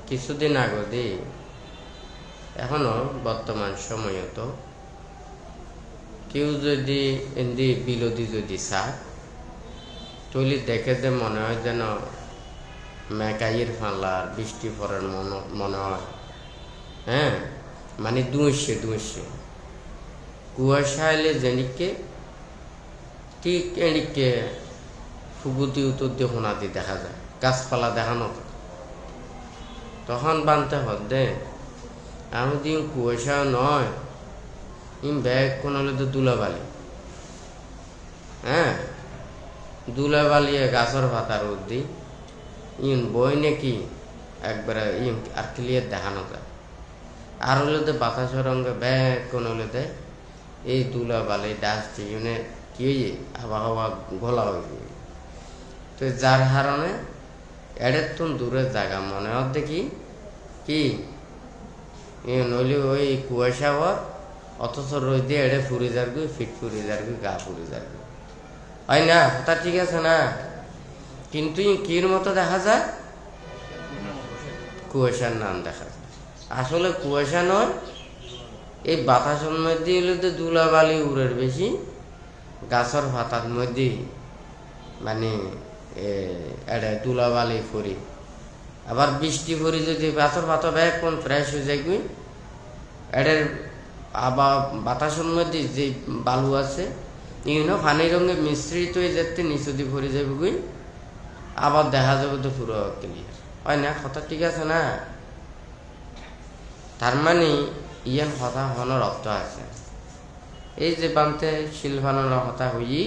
কিছুদিন আগে এখনো বর্তমান সময়ত কেউ যদি এমনি বিরোধী যদি চায় তৈলি দেখে যে মনে হয় যেন মেকাইয়ের ফাঁলার বৃষ্টি পড়ার মনে হয়। হ্যাঁ, মানে দুইশে কুয়াশা এলে যেনিকে ঠিক এদিকে সুবুতি উত্তর দিয়ে হোনাতি দেখা যায়, গাছপালা দেখানো। তখন বানতে হদে আমি দিন কুয়াশা নয়, ইম ব্যাগ কোন হলে তো দুলাবালি। হ্যাঁ, দুলাবালিয়ে গাছের পাতা রোদ দি ইন বই নাকি একবারে ইম আর ক্লিয়ার দেখানো যায়। আর হলে তো বাতাসের রঙে ব্যাগ কোন হলে দে এই দুলাবালি ডাস্ট ইউনে কি আবহাওয়া ঘোলা হয়ে যায়। তো যার কারণে এদের তো দূরের জায়গা মনে হয় দেখি কি নইলে ওই কুয়াশা হওয়ার অথচ রোদ দিয়ে এড়ে ফুরে যার গই ফিট ফুরে যার গই গা ফুরে যার গই হয় না? তা ঠিক আছে না, কিন্তু কির মতো দেখা যায়, কুয়াশার নাম দেখা যায়। আসলে কুয়াশা নয়, এই বাতাসের মধ্যে হলে তো ধুলাবালি উড়ের বেশি, গাছের পাতার মধ্যে মানে এটা ধুলাবালি ফুরি। আবার বৃষ্টি ফুরি যদি গাছের পাতা ব্যাগ কোন ফ্রেশ হয়ে যায় গুই, এটার আবার বাতাসের মধ্যে যে বালু আছে ইউনো পানির রঙে মিশ্রিত হয়ে যেতে নিচু দিয়ে ভরে যাবে গুই, আবার দেখা যাবে তো পুরো ক্লিয়ার হয় না? কথা ঠিক আছে না? তার মানে ইয়ান কথা হওয়ার অর্থ আছে। এই যে বানতে শিল ফালানোর কথা হই,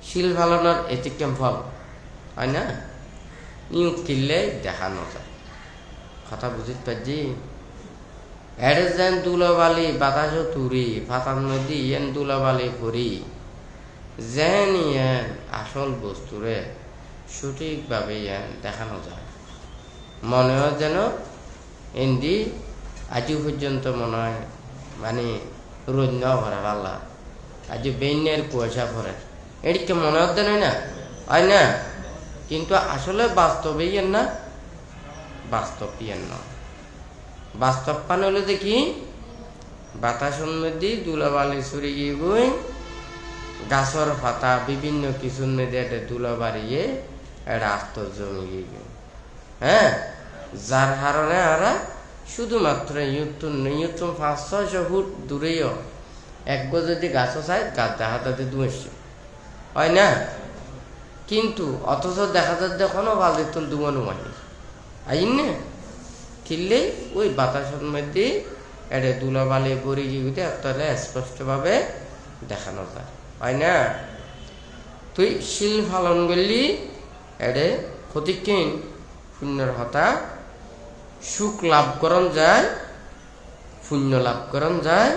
শিল ফালানোর এতিক্রম ফল হয় না, ইউ কিনলে দেখানো যায়। কথা বুঝতে পারছি? এড়ে যেন দুলাবালি বাতাসও তুরি ফাতার নদী ইয়েন দুলাবালি করি যেন ইয়েন আসল বস্তুরে সঠিকভাবে ইয়েন দেখানো যায়। মনে হয় যেন এন্দি আজও পর্যন্ত মনে হয় মানে রোদ নেওয়া ভরে পাল্লা আজ বেইনের কুয়াশা ভরে এদিকে মনে হতে নয় না, হয় না? কিন্তু আসলে বাস্তবে ইয়েন না, বাস্তব ইয়েন না। বাস্তব পান হলে দেখি বাতাসের মধ্যে ধুলাবালি ছড়ে গিয়ে গই, গাছের পাতা বিভিন্ন কিছুর মধ্যে একটা ধুলা বাড়িয়ে একটা আস্ত জমে গিয়ে। হ্যাঁ, যার কারণে আমরা শুধুমাত্র নিউটন 500-600 ফুট দূরেও একগো যদি গাছও চাই গাছ দেখা যাতে দুয়েছে হয় না, কিন্তু অথচ দেখা যাচ্ছে এখনো বালতির তুল দুমানো মানি আইন না কিনলে ওই বাতাসের মধ্যে এটা ধুলাবালি পরে গিয়ে তাহলে স্পষ্টভাবে দেখানো যায়, হয় না? তুই শিল ফালন করলি এডে ক্ষতিহীন শূন্যর হতা সুখ লাভ করণ যায়, পুণ্য লাভ করণ যায়,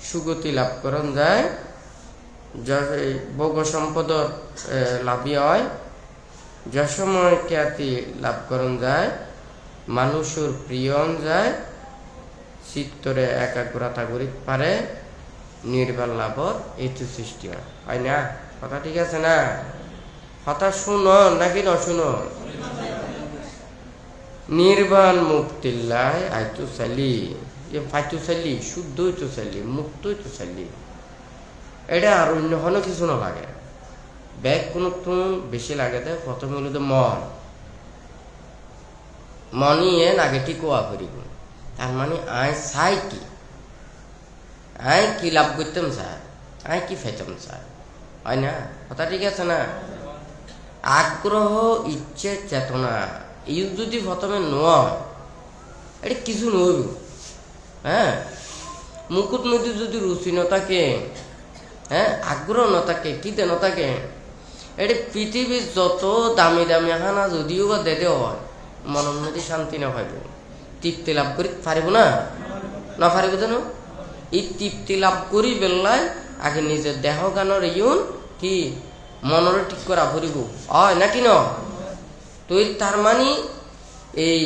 সুগতি লাভ করণ যায়, ভোগ সম্পদর লাভই হয়, যসময় খ্যাতি লাভ করণ যায়, মানুষের প্রিয় যায়, চিত্তরে একাগ্রতা করি পারে, নির্বাণ লাভর এইটু সৃষ্টি হয়, হয় না? কথা ঠিক আছে না? কথা শুনো নাকি ন শুনো? নির্বাণ মুক্তিল্লাহ আইতু চালি ফাইতু চালি শুদ্ধই তো চালি মুক্তই তো চালি, এটা আর অন্য কোনো কিছু না লাগে। ব্যাগ কোনো বেশি লাগে দেয় প্রথমে হলো মনই এন আগে কি কোয়া করিব, তার মানে আয় চাই কি, আয় কি লাভ করতাম চাই, আয় কি ফেতাম চাই, হয় না? কথা ঠিক আছে না? আগ্রহ ইচ্ছে চেতনা এই যদি প্রথমে নয় এটা কিছু নইব। হ্যাঁ, মুকুট নদী যদি রুচি নথাকে, হ্যাঁ, আগ্রহ নথাকে, কিতে নথাকে, এটা পৃথিবীর যত দামি দামি হানা যদিও বা দেদে হয় মনের মধ্যে শান্তি না পাইব, তৃপ্তি লাভ করি পারিব না, না পারিব যেন এই তৃপ্তি লাভ করি বেলায় আগে নিজের দেহ গানের ইউন কি মনের ঠিক করা ভরিব হয় নাকি ন? তো তার মানে এই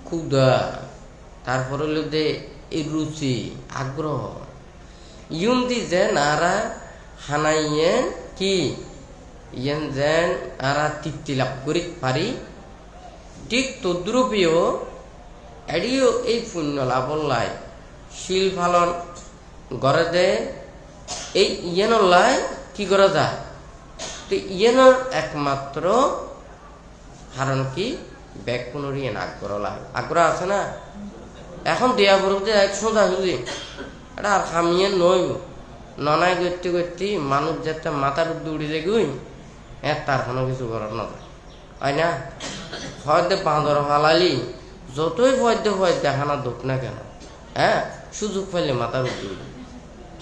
ক্ষুধা, তারপর হলো যে এই রুচি আগ্রহ ইউন দি যে নারা হানাইয়ে কি ইয়েন যেন আরা তৃপ্তি লাভ করি পারি, ঠিক তদ্রূপীয় এডিও এই পুণ্য লাভল্লাই শিল ফালন গড়ে দে এই ইয়েনল্লাই কি করা যায় তো ইয়েনর একমাত্র কারণ কি ব্যাকুণর ইয়েন আগ্রহ আছে না এখন দেয়া বলতে এক সোজা সুজি এটা আর খামিয়ে নই ননায় করতে করতে মানুষ যাতে মাথার উড়ি যে গুই তার কোনো কিছু করার না হয় না হয়তো বাঁদর ফালালি যতই ভয় দেখানো দুঃখ না কেন সুযোগ পাইলে মাথার উড়ি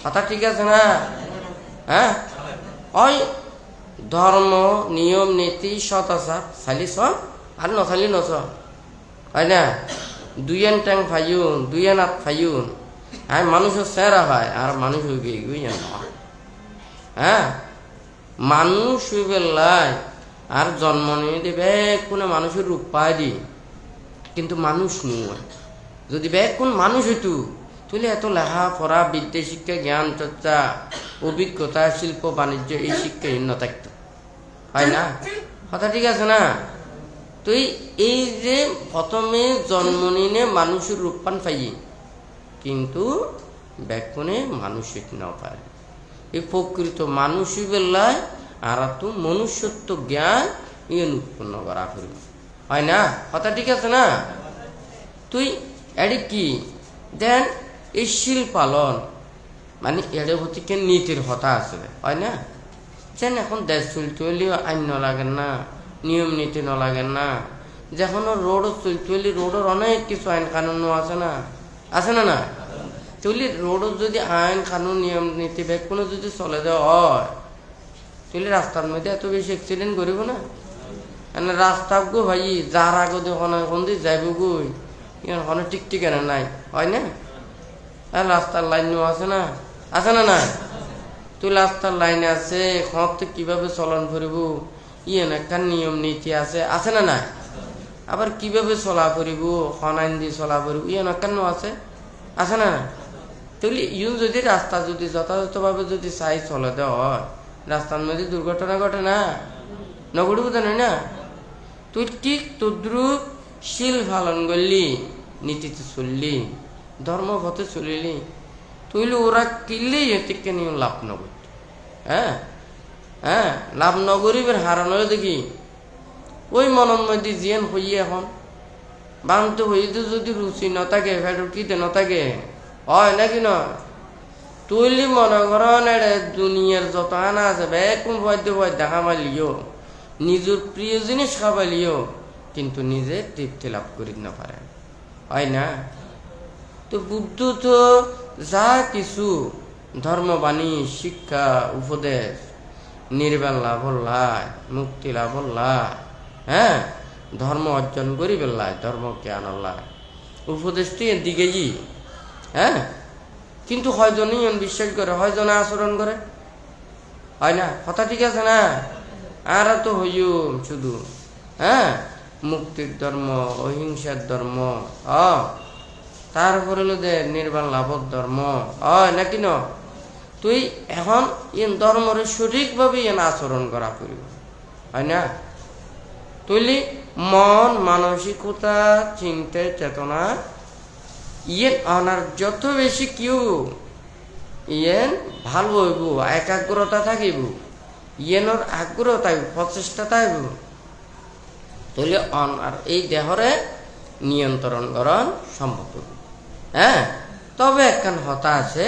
কথা ঠিক আছে না ওই ধর্ম নিয়ম নীতি সদাচার চালি চল আর নচালি নচল হয় না দুইয়েন ট্যাং ফাইন দুইয়েন হাত ফাইন মানুষের চেহারা হয় আর মানুষ মানুষ হইবেলাই আর জন্ম নিয়ে দেবে কোন মানুষের রূপ পায় দি কিন্তু মানুষ নয় যদি কোন মানুষ হইতু তাহলে এত লেখা পড়া বিদ্যা শিক্ষা জ্ঞান চর্চা অভিজ্ঞতা শিল্প বাণিজ্য এই শিক্ষা হীন থাকতো হয় না কথা ঠিক আছে না তুই এই যে প্রথমে জন্ম নিয়ে মানুষের রূপপান পাই কিন্তু ব্যাকুণে মানুষ না পারে এই প্রকৃত মানুষই বেলায় আর তো মনুষ্যত্ব জ্ঞান ইয়ে উৎপন্ন করা করিব হয় না কথা ঠিক আছে না তুই এডি কি দেন এই শিল পালন মানে এডে হচ্ছে নীতির হতা আছে হয় না যেন এখন দেশ চলতে হলেও আইন নলাগেন না নিয়ম নীতি নলাগেন না যখন রোড চলতে হলে রোডের অনেক কিছু আইন কানুন আছে না না তাহলে রোডত যদি আইন কানুন নিয়ম নীতি ব্যাগ কোনো যদি চলে দেওয়া হয় তাহলে রাস্তার মধ্যে এত বেশি অ্যাক্সিডেন্ট করিব না রাস্তা গো ভাই যার আগে দেখুন কোন দিক যাইব গই কোনো ঠিক ঠিকানা নাই হয় না রাস্তার লাইন আছে না না তুই রাস্তার লাইন আছে খত কিভাবে চলন করিব একটা নিয়ম নীতি আছে না না আবার কিভাবে চলা করিব খনাইন দিয়ে চলা করিব কেন আছে না তাহলে যদি রাস্তা যদি যথাযথভাবে যদি চাই চলে দেওয়া হয় রাস্তার মধ্যে দুর্ঘটনা ঘটে না নগরিব জানি না তুই ঠিক তদ্রুপ শিল পালন করলি নীতিতে চললি ধর্মপথে চলিলি তুইলে ওরা কিনলেই এটিকে নিয়ে লাভ নগর লাভ নগরিবের হারানো দেখি ওই মনের মধ্যে জিয়ান হইয়ে এখন বানতে হইতে যদি রুচি নথাকে ফেটর কিতে নথাকে হয় নাকি নয় তুইলি মনে করেন দুনিয়ার যত আনা আছে বেকুম ভয় দেখা পালিও নিজের প্রিয় জিনিস খাবালিও কিন্তু নিজে তৃপ্তি লাভ করি না পারে হয় না তো বুদ্ধ তো যা কিছু ধর্মবাণী শিক্ষা উপদেশ নির্বাণ লাভ হল্লায় মুক্তি লাভ হল্লায় ধর্ম অর্জন করি বেলায় ধর্ম জ্ঞান হল্লায় উপদেশ তুই দিকে কিন্তু হয়জনই বিশ্বাস করে হয়জনে আচরণ করে হয় না কথা ঠিক আছে না আর তো হইও শুধু মুক্তির ধর্ম অহিংসার ধর্ম তারপরে হলো যে নির্বাণ লাভর ধর্ম হয় নাকি ন তুই এখন ধর্মরে সঠিকভাবে আচরণ করা করিব হয় না তুইলি মন মানসিকতা চিন্তা চেতনা আনার যত বেশি কেউ ভালো হইব একাগ্রতা থাকিব ইয়েনর আগ্রহ থাকবে প্রচেষ্টা থাকব তাহলে আর এই দেহরে নিয়ন্ত্রণ করণ সম্ভব তবে একখান হতা আছে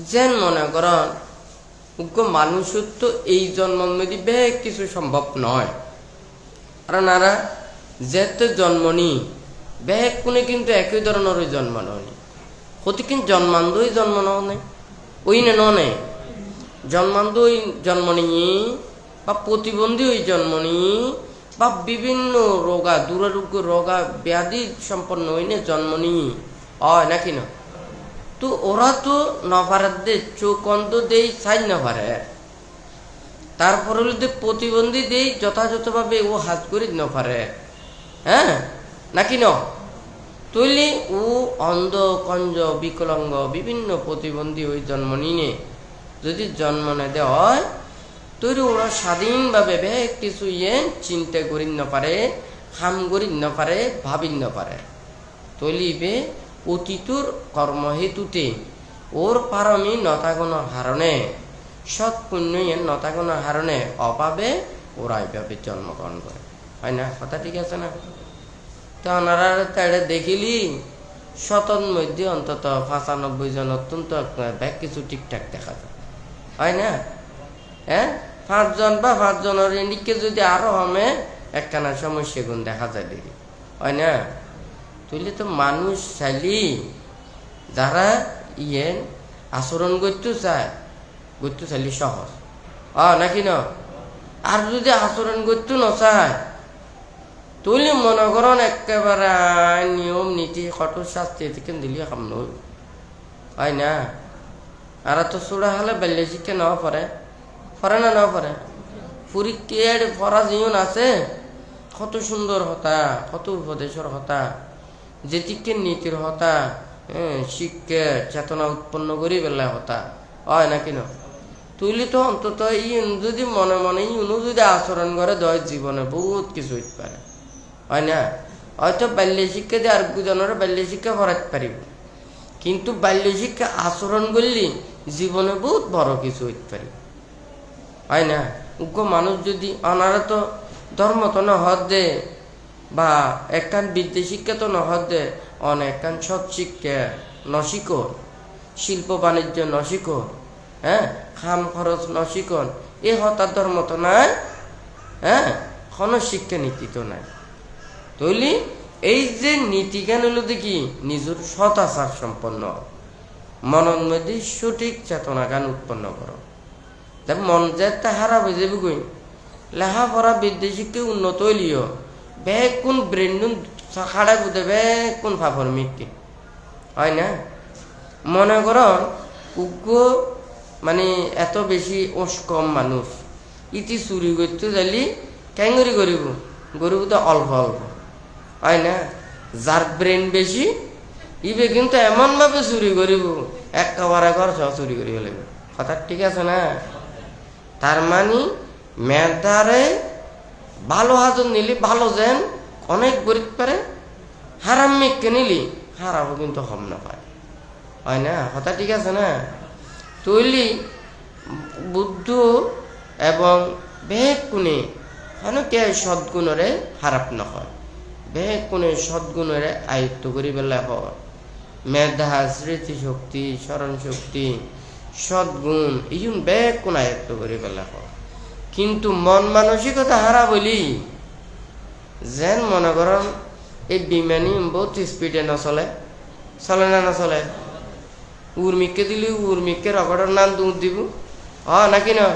যেন মনে করন মানুষের তো এই জন্মের মধ্যে বেশ কিছু সম্ভব নয় কারণ আরা যেতে জন্ম নি বেশ কোনে কিন্তু একই ধরনের জন্ম নয় হতে কিন্তু জন্মান্ধই জন্ম নয় ওই নে জন্মান্ধই জন্ম নিয়ে বা প্রতিবন্ধী ওই জন্ম নিয়ে বা বিভিন্ন রোগা দুরারোগ্য রোগা ব্যাধি সম্পন্ন হইনে জন্ম নিয়ে হয় নাকি না তো ওরা তো নপারার দে চোখ অন্ধ দেই চাই না পারে তারপরে যদি প্রতিবন্ধী দেই যথাযথভাবে ও হাত করি না পারে নাকি ন তৈলি ও অন্ধ কঞ্জ বিকলাঙ্গ বিভিন্ন প্রতিবন্ধী ওই জন্ম নিয়ে যদি জন্ম না দেওয়া হয় তৈরি ওরা স্বাধীনভাবে বেশ কিছু চিন্তা করি না পারে খাম করি নপারে ভাবি নপারে তলিবে অতীতুর কর্মহেতুতে ওর পারমি নতাগুণ হারণে সৎ পুণ্যের নতাগুণ হারণে অভাবে ওরা এইভাবে জন্মগ্রহণ করে, হয় না? কথা ঠিক আছে না? তো ওনারা তাড়ে দেখিলি শতর মধ্যে অন্তত 95 জন অত্যন্ত ব্যাগ কিছু ঠিকঠাক দেখা যায়, হয় না? হ্যাঁ, 5 জন বা 5 জনের নিকে যদি আরো হমে একখানা সমস্যা গুণ দেখা যায় দেখি, হয় না? তুইলে তো মানুষ চাইলি যারা আচরণ করতে চাইলি সহজ নাকি না? আর যদি আচরণ করতে নচায় তুইলে মনে করেন একেবারে নিয়ম নীতি কঠোর শাস্তি থেকে দিলি কাম নই, হয় না? আর তো চূড়া হলে বেলে শিক্ষা নেওয়া পরে না নেওয়া পরে পরীক্ষার পড়া জীবন আছে কত সুন্দর হতা, কত উপদেশের হতা, যেটিকে নীতির হতা, শিক্ষা চেতনা উৎপন্ন করি বেলা হতা, হয় নাকি না? তুইলি তো অন্তত ইন যদি মনে মনে ইউনো যদি আচরণ করে দয় জীবনে বহুত কিছু হইতে পারে, হয় না? হয়তো বাল্য শিক্ষা দিয়ে আর দুজনের বাল্য শিক্ষা পড়াতে পারিব, কিন্তু বাল্য শিক্ষা আচরণ করলি জীবনে বহুত বড় কিছু হইতে পারি, হয় না? উগ্র মানুষ যদি অনারা তো ধর্ম তো নহদ দে বা একখান বিদ্যা শিক্ষা তো নহদ দে, অনেকখান সৎ শিক্ষা নশিকন, শিল্প বাণিজ্য নশিকন, হ্যাঁ, খাম খরচ নশিকন, এ হতার ধর্ম তো নাই, হ্যাঁ, কোনো শিক্ষা নীতি তো নাই। তৈলি এই যে নীতিজ্ঞান হলো দেখি নিজের সৎ আচার সম্পন্ন মনের মধ্যে সঠিক চেতনা জ্ঞান উৎপন্ন করো, মন যে হারা হয়ে যাবে কই লেখা পড়া বিদ্যা শিক্ষা উন্নত হইলিও বেগ কোন ব্রেন খাড়া বুঝে বেগ কোন ফাফর মিটকে, হয় না? মনে করেন উগ্র মানে এত বেশি ওষ কম মানুষ ইতি চুরি করতে যাইলি ক্যাঙ্গুরি করিব, গরিব তো অল্প অল্প, হয় না? যার ব্রেন বেশি ইবে কিন্তু এমন ভাবে চুরি করিব একেবারে ঘর সহ চুরি করিব লাগবে, কথা ঠিক আছে না? তার মানে মেধারে ভালো হাজর নিলি ভালো যেন অনেক গরিব পারে, হারাম মেঘকে নিলি হারাবো কিন্তু হম না পায়, হয় না? কথা ঠিক আছে না? তৈলি বুদ্ধ এবং বেগ কোণে কে সদ্গুণরে হারাপ নয়, বেগ কোণে সদ্গুণরে আয়ত্ত করি বেলা হয়, মেধা স্মৃতিশক্তি স্মরণ শক্তি সদ্গুণ এই বেগ কোন আয়ত্ত করি বেলা হয়। কিন্তু মন মানসিকতা হারা বলি যেন মনে করেন এই বিমানী বহুত স্পিডে নচলে, চলে না নচলে? উর্মিককে দিলি উর্মিককে রকটের নাম দুধ দিব, নাকি না?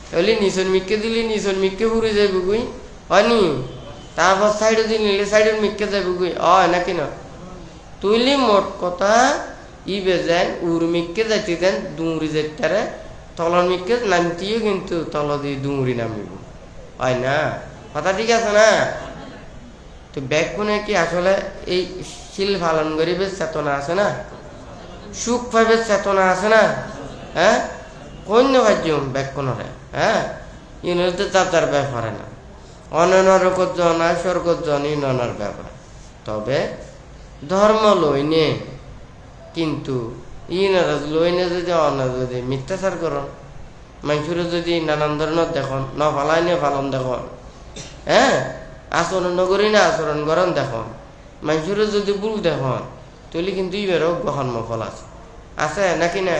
তাহলে নিচন মিককে দিলি নিচন মিককে ঘুরে যাইব গুই, হয়নি? তারপর সাইডে দিলি নিলে সাইডের মিককে যাইব গুই, নাকি না? তুইলি মোট কথা ইবে যেন উর্মিককে যাইতে দেন দুমড়ি যাইতারে তলর মিককে নামতিও কিন্তু তল দিয়ে দুমড়ি নামিব, হয় না? কথা ঠিক আছে না? তো ব্যাগ কোনে কি আসলে এই শিল পালন করিবে চেতনা আছে না? সুখ পাইবে চেতনা আছে না? হ্যাঁ, কন্য ভাজ্য ব্যাগ কোনরে, হ্যাঁ, ইউনিতে তার ব্যাপারে না, অননরকত জন আর স্বর্গত জন ইনর ব্যাপার। তবে ধর্ম লইনে কিন্তু ইনারা লইনে যদি অন্য যদি মিথ্যাচার করন, মানুষের যদি নানান ধরনের দেখুন নফালাই নিয়ে পালন দেখুন, হ্যাঁ, আচরণ নগরী না আচরণ করেন দেখুন, মানুষের যদি ভুল দেখুন তাহলে কিন্তু ইবেরও গ্রহণ ফল আছে নাকি না?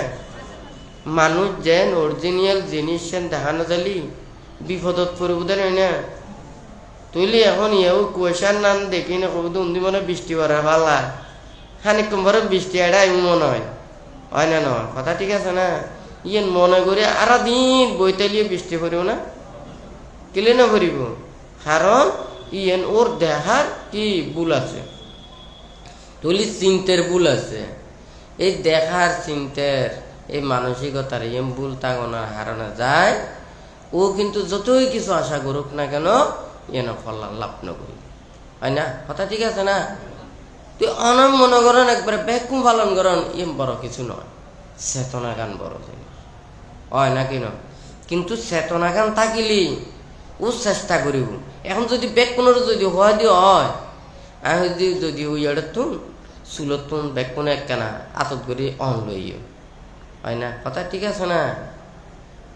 মানুষ যেন অরিজিনাল জিনিস সেন দেখানো যালি বিপদত পড়ব দেন, হয় না? তুইলি এখন ইয়েও কুয়াশার নাম দেখি না কবি তো উন্দি মনে বৃষ্টি পড়ে পাল্লা খানিক কম ভরে বৃষ্টি এটা মনে হয় না? নয়, কথা ঠিক আছে না? ইয়ে মনে করে আর দিন বইতালিয়ে বৃষ্টি পড়িব না, কেলে না পড়িব? কারণ ইয়েন ওর দেখার কি ভুল আছে, তুলি চিন্তার ভুল আছে, এই দেখার চিন্তার এই মানসিকতার ইয়েম ভুল তাগনা হারানো যায়, ও কিন্তু যতই কিছু আশা করুক না কেন এন ফল লাভ নকরি, হয় না? কথা ঠিক আছে না? তুই অনম মনে করেন একবারে ব্যাকুম পালন করেন এম বড় কিছু নয়, চেতনা গান বড় জিনিস, হয় নাকি না? কিন্তু চেতনা গান থাকিলি ও চেষ্টা করিব এখন যদি ব্যাগ কোনো যদি হওয়া দিয়ে হয় আমি যদি ওই তুন চুলত তুন ব্যাগ কোনো একখানা আতত করে অন লইও হয় না কথা ঠিক আছে না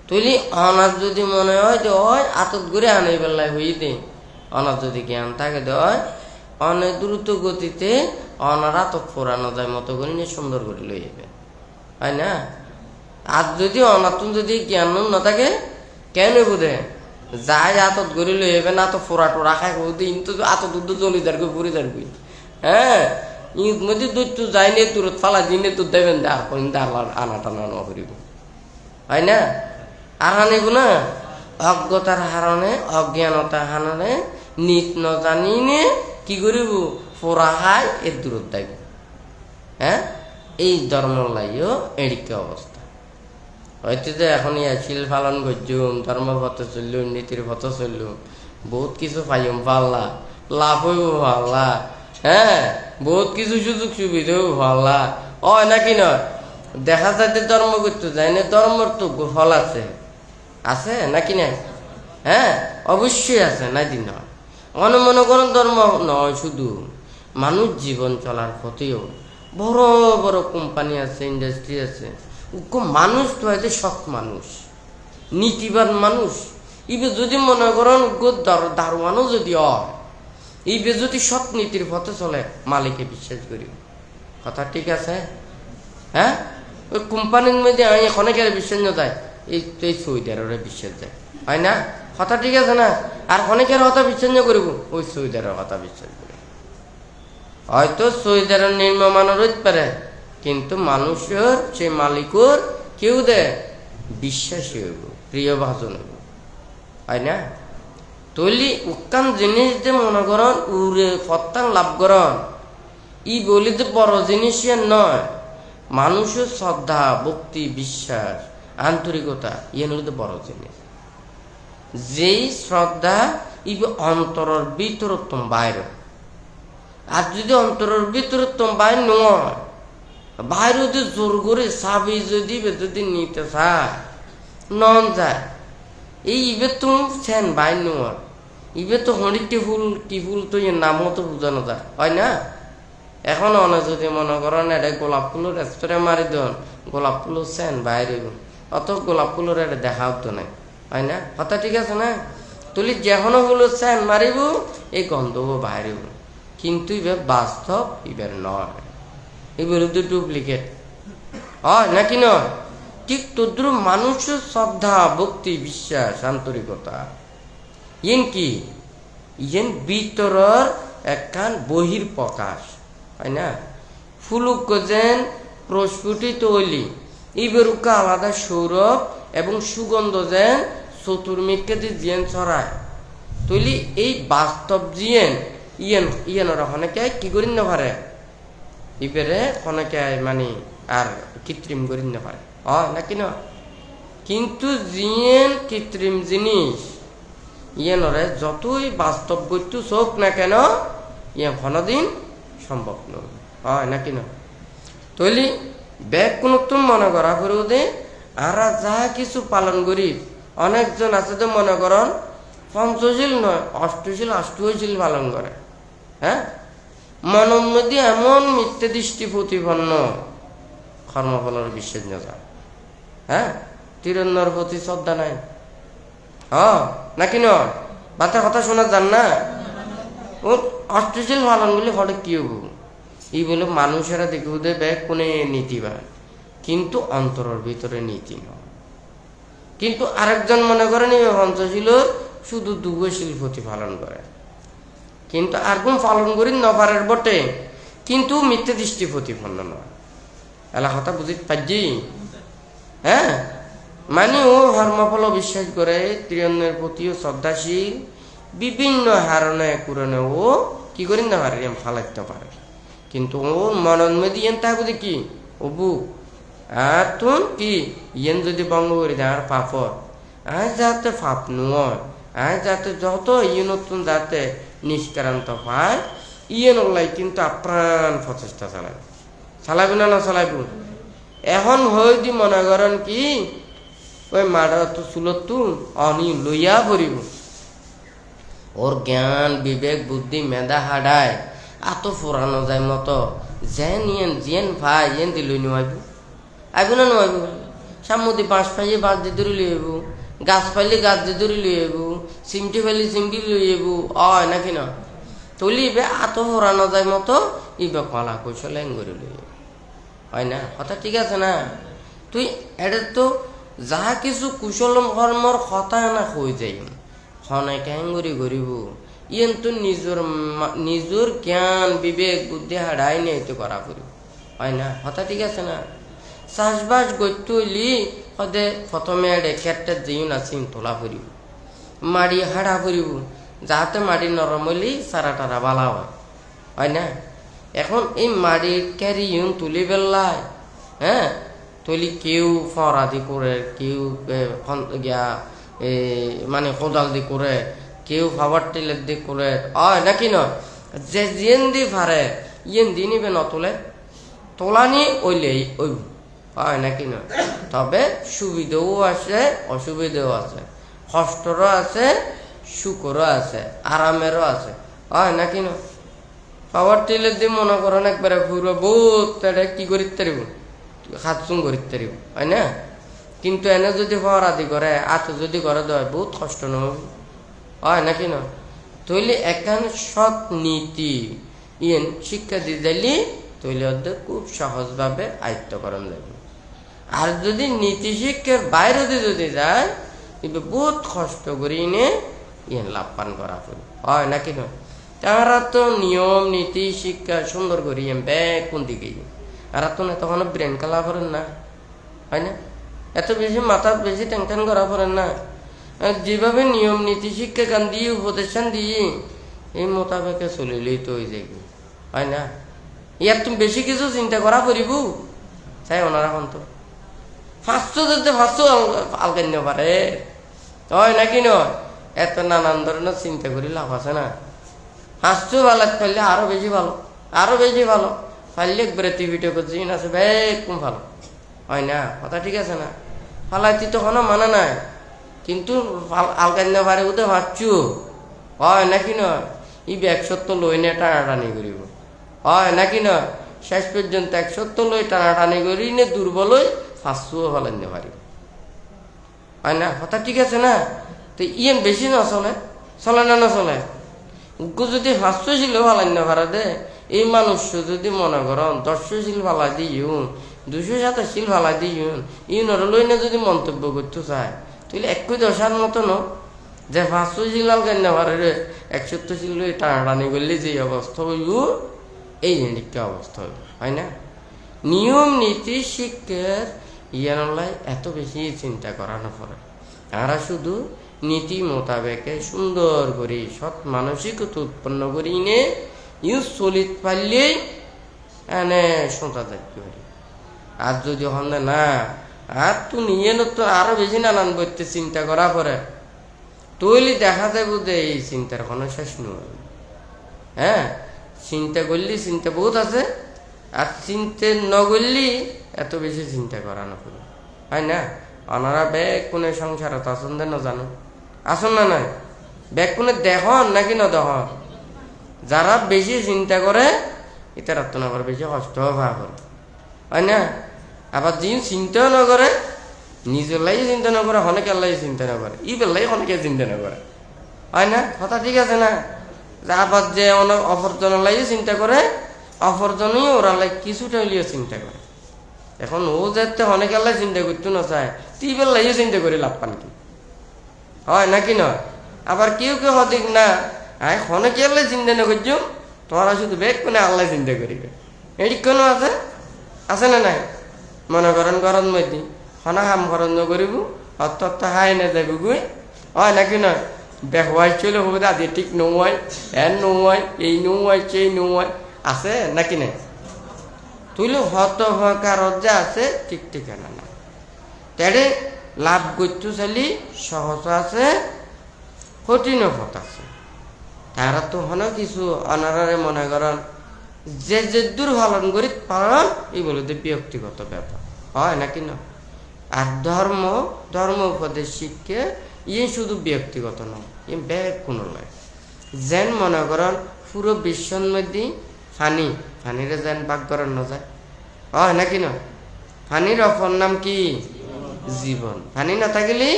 তুলি অনার যদি মনে হয় যে হয় আতত করে আনে বেলায় হয়ে দে অনার যদি জ্ঞান থাকে দে হয় অনেক দ্রুত গতিতে অনার আতত ফোরানো যায় মতো করে নিয়ে সুন্দর করে লই যাবে হয় না আর যদি অনাতুন যদি জ্ঞান না থাকে কেন বোধে যাই আতত গড়ি লই যাবে না তো ফোরা টোরা খাই কিন্তু আতত দুধ জলিদার করে পড়ে যাবি হ্যাঁ ইট মধ্যে দুধ তো যায়নি তোর ফালা দিনে তো দেবেন আর আনা টানা ন করিব হয় না আর আনিব না অজ্ঞতার হারণে অজ্ঞানতার হারণে নিত ন জানি নে কি করিব ফোরা খাই এর দূরত দেব হ্যাঁ এই ধর্ম লাইও এদিকে অবস্থা হয়তো যে এখন শিল পালন করছুম ধর্ম পথে চললুম নীতির পথে চললুম বহুত কিছু পাইম পাল্লা লাভ হইব পাল্লা হ্যাঁ বহুত কিছু সুযোগ সুবিধাও পাল্লা হয় নাকি নয় দেখা যায় যে ধর্ম করতে যায় না ধর্মর তো ফল আছে আছে নাকি নাই হ্যাঁ অবশ্যই আছে নাই দিন নয় মনে করেন ধর্ম নয় শুধু মানুষ জীবন চলার পথেও বড় বড় কোম্পানি আছে ইন্ডাস্ট্রি আছে মানুষ তো হয়তো শখ মানুষ নীতিবান মানুষ ইবে যদি মনে করেন দারোয়ানও যদি হয় ইবে যদি সৎ নীতির পথে চলে মালিকে বিশ্বাস করি কথা ঠিক আছে হ্যাঁ ওই কোম্পানির মধ্যে আমি অনেকের বিশ্বাস না যায় এই সৌদি আরবের বিশ্বাস যায় হয় না কথা ঠিক আছে না আর অনেকের কথা বিশ্বাস না করিব ওই সৌদি আরবের কথা বিশ্বাস করি হয়তো সৌদি আরব নির্মমানও রইতে পারে কিন্তু মানুষের সে মালিকর কেউ দে বিশ্বাসী হইব প্রিয় ভাজন হইব হয় না তৈলি উত্তান জিনিস যে মনে করেন উড়ে ফত্তান লাভ করেন ই বলি যে বড় জিনিস নয় মানুষের শ্রদ্ধা ভক্তি বিশ্বাস আন্তরিকতা ইয়ে হলে বড় জিনিস যেই শ্রদ্ধা ই অন্তরের ভিতরত্তম বাইরে আর যদি অন্তরের ভিতরত্তম বাইরে নয় বাইরে যদি জোর করে চাবি যদি নিতে চায় নন যায় এই ইবে তুমি চেন বাই নোয়ার ইবে তো হরিটি ফুল তো এর নামও তো বোঝানো যায় হয় না এখন অনেক যদি মনে করেন এটা গোলাপ ফুলের রেস্তোরাঁ মারি দেন গোলাপ ফুলের চেন বাইরে অত গোলাপ ফুলের এটা দেখা হতো না হয় না কথা ঠিক আছে না তুলি যেখনো ফুলের চেন মারিব এই গন্ধও বাইরেব কিন্তু ইবে বাস্তব ইবের নয় এগুলো তো ডুপ্লিকেট হয় নাকি নয় ঠিক তদ্রু মানুষের শ্রদ্ধা ভক্তি বিশ্বাস আন্তরিকতা ইন কি ইন ভিতরের একখান বহির প্রকাশ হয় না ফুলুক যেন প্রস্ফুটিত হইলি ইবেরুকা আলাদা সৌরভ এবং সুগন্ধ যেন চতুর্মিককে জিয়েন ছড়ায় তৈলি এই বাস্তব জিয়েন ইয়েনরা অনেকে কি করি না পারে ইবেরে অনেকে মানে আর কৃত্রিম করি না পারে নাকি না কিন্তু জিয়েন কৃত্রিম জিনিস ইয়েনরে যতই বাস্তব বস্তু চোখ না কেন ইয়ে কোনদিন সম্ভব নয় হয় নাকি না তৈলি ব্যাগ কোনো তুমি মনে করা করে দে আর যা কিছু পালন করি অনেকজন আছে তো মনে করেন পঞ্চশীল নয় অষ্টশীল পালন করে হ্যাঁ মনের মধ্যে এমন মিথ্যে দৃষ্টি প্রতিপন্ন কর্মফলের বিশ্বাস না যায় হ্যাঁ তিরন্নর প্রতি শ্রদ্ধা নাই নাকি নয় বাচ্চার কথা শোনা যান না ও অষ্টশীল পালন বলে হঠাৎ কি হবো এই বলে মানুষেরা দেখে দেবে কোনে নীতিবান কিন্তু অন্তরের ভিতরে নীতি নয় কিন্তু আরেকজন মনে করেন এই পঞ্চশীল শুধু দুগশীল প্রতিপালন করে কিন্তু আর কোন পালন করি নপারের বটে কিন্তু মিথ্যে দৃষ্টি প্রতিপন্ন নয় এলা কথা বুঝিতে পারছি হ্যাঁ মানে ও ধর্মফল বিশ্বাস করে ত্রিয়ন্নের প্রতিও শ্রদ্ধাশীল বিভিন্ন হারণে কুরণে ও কি করি না পারে ফালাইতে পারে কিন্তু ওর মনের মধ্যে ইয়েন তা বুঝি কি অবু আর তুন কি ইয়েন যদি বঙ্গ করে দেয় আর পাপর আর যাতে পাপ নয় আর যাতে যত ইয়ে নতুন যাতে নিষ্কারান্ত পায় ইয়ে নলাই কিন্তু আপ্রাণ প্রচেষ্টা চালাবি না চালাইব এখন হয়তো মনে করেন কি ওই মারা তো চুলত অনি লইয়া পড়িব ওর জ্ঞান বিবেক বুদ্ধি মেধা হাডায় এত ফুরানো যায় মতো যেন ইয়েন যেন ভাই ইয়েন দি লই নোয়াইব আইব না নোয়াইব সামুদি বাঁশ পাইয়ে বাঁশ দিয়ে ধরে লই আইব গাছ পাইলে গাছ দিয়ে ধরে লই আইব চিমটি পাইলে চিমটি লই আইব অয় নাকি না তুলি ইবে এত ফুরানো যায় মতো ইবে কলা কৌশল এং করে লই আইব হয় না কথা ঠিক আছে না তুই এটা তো যা কিছু কুশল কর্মর কথা না হয়ে যাই হনাই ক্যাঙ্গুরি গরিব ইয়েন তো নিজের জ্ঞান বিবেক বুদ্ধি হাড়াই নিয়ে তো করা করিব হয় না কথা ঠিক আছে না চাষবাস গত্য হইলি সদে প্রথমে এডে খেটটা দিও না চিন তোলা ফুরিব মাড়ি হাড়া ফুরিব যাতে মাড়ি নরম হইলি সারা টারা বালা হয় না এখন এই মাড়ির ক্যারি তুলি বেল্লায় হ্যাঁ তুলি কেউ ফরাদি করে কেউ গিয়া মানে কোদাল দি করে কেউ পাওয়ার টিলার দি করে নাকি নয় যে যেন দি পারে ইয়েন দি নিবে নতুলে তোলানি ওইলেই ওই হয় নাকি নয় তবে সুবিধাও আছে অসুবিধাও আছে কষ্টরও আছে সুখরও আছে আরামেরও আছে হয় নাকি নয় পাওয়ার টিলার দি মনে করেন একবারে ঘুরবো বহুত কি করিতে পারিব হাতচুং করিতে পারিব হয় না কিন্তু এনে যদি ফরাদি করে আতো যদি করে দেয় বহুত কষ্ট নয় হয় নাকি নয় তৈলে এখানে সৎ নীতি ইয়েন শিক্ষা দিয়ে দিলি তৈলে ওদের খুব সহজভাবে আয়ত্ত করান যাবে আর যদি নীতি শিক্ষার বাইরে যদি যায় কিন্তু বহুত কষ্ট করি নে ইয়েন লাভ পান করা হয় নাকি নয় তারা তো নিয়ম নীতি শিক্ষা সুন্দর করি ব্যাগ কোন দিকে আর তো না তখন ব্রেন খেলা করেন না হয় না এত বেশি মাথা বেশি টেনশন করা করেন না যেভাবে নিয়ম নীতি শিক্ষা গান দিয়ে উপদেশান দিয়ে এই মোতাবেকে চলিলেই তো হয়ে যাবে হয় না ইয়ার তুমি বেশি কিছু চিন্তা করা করিব চাই ওনারা এখন তো ফাঁসশো যদি ফাঁসশো আলকান পারে হয় নাকি নয় এত নানান ধরনের চিন্তা করি লাভ আছে না হাসছো ভালো পারলে আরো বেশি ভালো পারলে একবারে ভিডিও করছি আছে বেকুম ভালো হয় না কথা ঠিক আছে না ফালাইতি তখন মানে নাই কিন্তু আলকান্য পারে ওদের ভাবছু হয় নাকি নয় ই ব্যাগ সত্য লই নে টানাটানি করিব হয় নাকি নয় শেষ পর্যন্ত 170 লই টানাটানি করি নে দুর্বল হই ফাঁসুও ফালাইতে পারি হয় না কথা ঠিক আছে না তো ইয়েন বেশি না চলে না চলে যদি 500 শিল ফালাইন্য পারা দে এই মানুষ যদি মনে করেন 100 শিল ফালা দিও 207 শিল ফালা দিও ইউনর লই না যদি মন্তব্য করতে চায় তাহলে একই দশার মতন যে 500 শিল আলকান্য পারে রে 170 শিল লই টানাটানি করলে যে অবস্থা হইব এই নিরীক্ষা অবস্থা হইব হয় না নিয়ম নীতি শিক্ষার ইয়ানলাই এত বেশি চিন্তা করানো পড়ে তারা শুধু নীতি মোতাবেকে সুন্দর করে সৎ মানসিকতা উৎপন্ন করি নে ইউজ চলিত পারলেই এনে সোঁচা যাইতে পারি আর যদি হন না আর তো নিয়ে তো আরো বেশি নানান বইতে চিন্তা করা পরে তৈলি দেখা যাবো যে এই চিন্তার কোনো শেষ নয় হ্যাঁ চিন্তা করলি চিন্তা বহুত আছে আর চিন্তা নগরলি এত বেশি চিন্তা করানো হয় না ওনারা ব্যাগ কোনে সংসারত আসন না জানো আসন না নাই ব্যাগ কোনে দেখন নাকি না দেখন যারা বেশি চিন্তা করে এটা রাত না করে বেশি কষ্ট ভাব করে হয় না আবার যে চিন্তাও না করে নিজের লাই চিন্তা না করে অনেক আল্লাহ চিন্তা না করে ই বেলাই অনেকে চিন্তা না করে হয় না কথা ঠিক আছে না আবার যে অনেক অপরজনের লাই চিন্তা করে অপরজনই ওরা লাই কিছুটা হইলেও চিন্তা করে এখন ও যাতে অনেক আল্লাহ চিন্তা করতে না চায় তুই বেলাই চিন্তা করে লাভ পান কি হয় নাকি নয় আবার কেউ কেউ হদিক না অনেকে আল্লাহ চিন্তা না করছো তোমরা শুধু বেগ কোনে আল্লাহ চিন্তা করিবে এটি কোনো আছে না নাই মনে করেন গরম মধ্যে হনা হাম খরচ নকরিব অত হাই না যাবি গুই হয় নাকি নয় বেহওয়াই চলে হবে আদি ঠিক নয় হ্যান নয় এই নয় সেই নয় আছে নাকি নাই তুইলে হত কারত যে আছে ঠিক ঠিকানা না তেড়ে লাভ করতে চাইলি সহজ আছে কঠিন পথ আছে তারা তো হন কিছু অনারারে মনে করেন যে যে দূর পালন করি পালন এই বলে ব্যক্তিগত ব্যাপার হয় নাকি না আর ধর্ম উপদেশ শিক্ষা ইয়ে শুধু ব্যক্তিগত নয় এ ব্যাগ কোনো নয় যেন মনে করেন পুরো বিশ্বর মধ্যে পানিরে যেন ভাগ করার না যায়, হয় নাকি না? পানির অপর নাম কি? জীবন। পানি না থাকিলে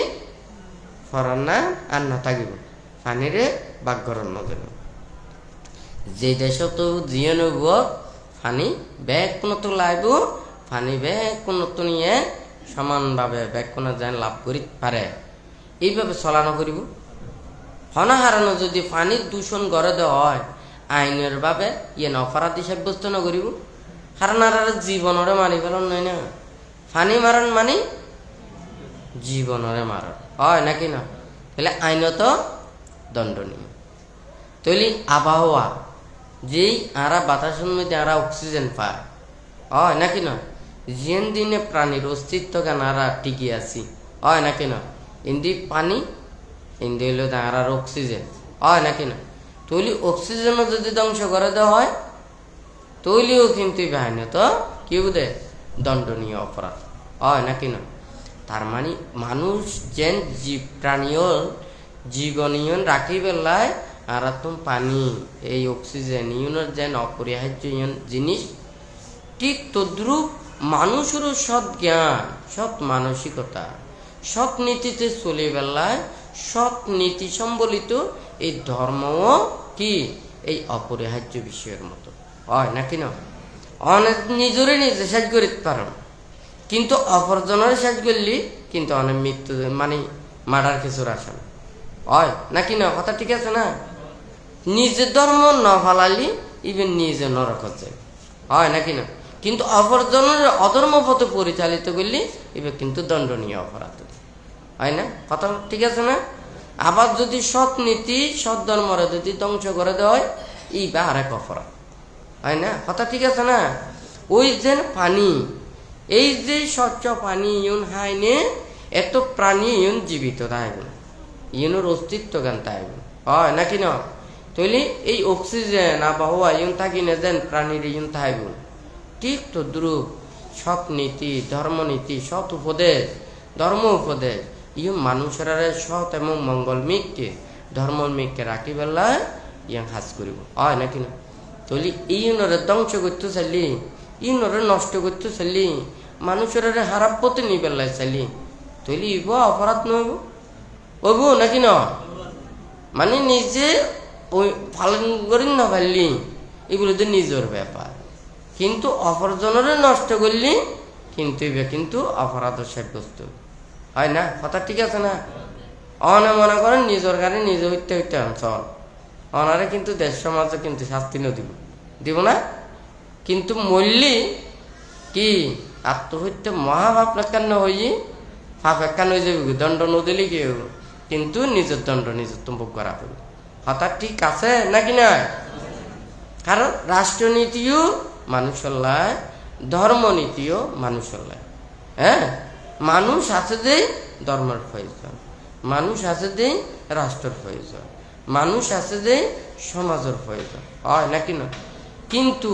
ফরার না আর না থাকিব, পানিরে ভাগ করার না যাব। যে দেশতো জিয়ে নব পানি ব্যাগ কোনো তো লাইব, পানি ব্যাগ কোনো তো নিয়ে সমানভাবে ব্যাগ কোনো যেন লাভ করি পারে, এইভাবে চলানো করিব। হনাহারানো যদি পানির দূষণ করে দেওয়া হয় আইনের ভাবে অপরাধী সাব্যস্ত না করিব। কারণ আর জীবনরে মারি ফেলন নয় না, পানি মারণ মানে জীবনরে মারণ, হয় নাকি না? তাহলে আইনত দণ্ডনীয়। তাহলে আবহাওয়া যেই আরা বাতাসের মধ্যে আরা অক্সিজেন পায়, হয় নাকি না? যেন দিনে প্রাণীর অস্তিত্ব কেন আরা টিকি আছি, হয় নাকি না? ইন্দি পানি, ইন্দি হইল আর অক্সিজেন, হয় নাকি না? তৈলি অক্সিজেনও যদি ধ্বংস করে দেওয়া হয় তৈলিও কিন্তু বাহিনীত কি বুঝে দণ্ডনীয় অপরাধ, হয় নাকি না? তার মানে মানুষ যেন জীব প্রাণীয় জীবনীয় রাখি বেলায় আর তুমি পানি এই অক্সিজেন ইউনের যেন অপরিহার্য জিনিস, ঠিক তদ্রুপ মানুষেরও সৎ জ্ঞান, সৎ মানসিকতা, সৎ নীতিতে চলে বেলায় সৎ নীতি সম্বলিত এই ধর্মও কি এই অপরিহার্য বিষয়ের মতো, হয় নাকি না? অনেক নিজরে নিজে সাজ করিতে পারো, কিন্তু অপরজনের সাজ করলি কিন্তু অনেক মৃত্যু মানে মার্ডার কিছুর আসে, হয় নাকি না? কথা ঠিক আছে না? নিজের ধর্ম না ফালালি ইভেন নিজে নরক যায়, হয় নাকি না? কিন্তু অপরজনের অধর্ম পথে পরিচালিত করলি এবার কিন্তু দণ্ডনীয় অপরাধ, হয় না? কথা ঠিক আছে না? আবার যদি সৎ নীতি সৎ ধর্মরে যদি ধ্বংস করে দেওয়া হয় এইবা আরেক অপরাধ, হয় না? কথা ঠিক আছে না? ওই যে পানি, এই যে স্বচ্ছ পানি ইউন হাইনে এত প্রাণী ইউন জীবিত থাকবে, ইউনের অস্তিত্ব জ্ঞান থাকবে, হয় নাকি না? তাহলে এই অক্সিজেন আবহাওয়া ইউন থাকি না যেন প্রাণীর ইউন থাকবে, ঠিক তো দ্রুপ সৎ নীতি ধর্মনীতি সৎ উপদেশ ধর্ম উপদেশ ইউ মানুষের সৎ এবং মঙ্গল মিককে ধর্ম মিককে রাখি বেলায় ইয়াং হাজ করিব, হয় নাকি না? তাহলে ইউনরে ধ্বংস করতে চাইলি, ইউনরে নষ্ট করতে চাইলি, মানুষের হারাপ পথে নিয়ে বেলায় চাইলি, তাহলে ইব অপরাধ নহব, হইব নাকি না? মানে নিজে ওই পালন করি না পারলি এগুলো তো নিজের ব্যাপার, কিন্তু অপরজনের নষ্ট করলি কিন্তু এবার কিন্তু অপরাধ সাব্যস্ত, হয় না? কথা ঠিক আছে না? অনে মনে করেন নিজের গাড়ি নিজে হইতে হইতে চল, অনারে কিন্তু দেশ সমাজে কিন্তু শাস্তি দিব দিব না, কিন্তু মল্লি কি আত্মহত্যা মহাভাব একান্ন হই ভাব একান্ন হয়ে যাবে, দণ্ড নদিলে কি হইব, কিন্তু নিজের দণ্ড নিজের ভোগ করা হবে। হঠাৎ ঠিক আছে নাকি না? কারণ রাষ্ট্রনীতিও মানুষের লাই, ধর্মনীতিও মানুষের লাই। হ্যাঁ, মানুষ আছে যে ধর্মের প্রয়োজন, মানুষ আছে যে রাষ্ট্রের প্রয়োজন, মানুষ আছে যে সমাজের প্রয়োজন, হয় নাকি না? কিন্তু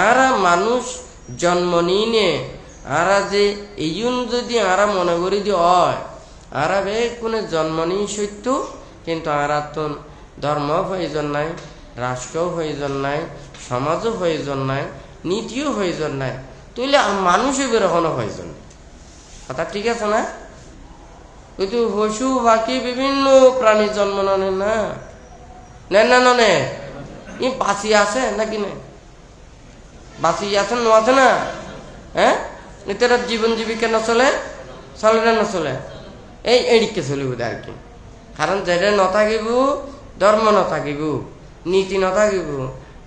আরা মানুষ জন্ম নিয়ে আরা যে এইন যদি আরা মনে করি যে হয় আরা বে কোনো জন্ম নিয়ে সত্য, কিন্তু আরা তো ধর্ম প্রয়োজন নাই, রাষ্ট্রও প্রয়োজন নাই, সমাজও প্রয়োজন নাই, নীতিও প্রয়োজন নাই, তাহলে মানুষও বেরোনো প্রয়োজন। কথা ঠিক আছে না? কিন্তু পশু বাকি বিভিন্ন প্রাণী জন্ম নেন না, নেন না ননে ই বাঁচি আছে নাকি না? বাঁচি আছে ন আছে না? হ্যাঁ, এটার জীবন জীবিকা নচলে, চলে না নচলে? এই এদিকে চলিব আর কি। কারণ যেটা নথাকিব, ধর্ম নথাকিব, নীতি নথাকিব,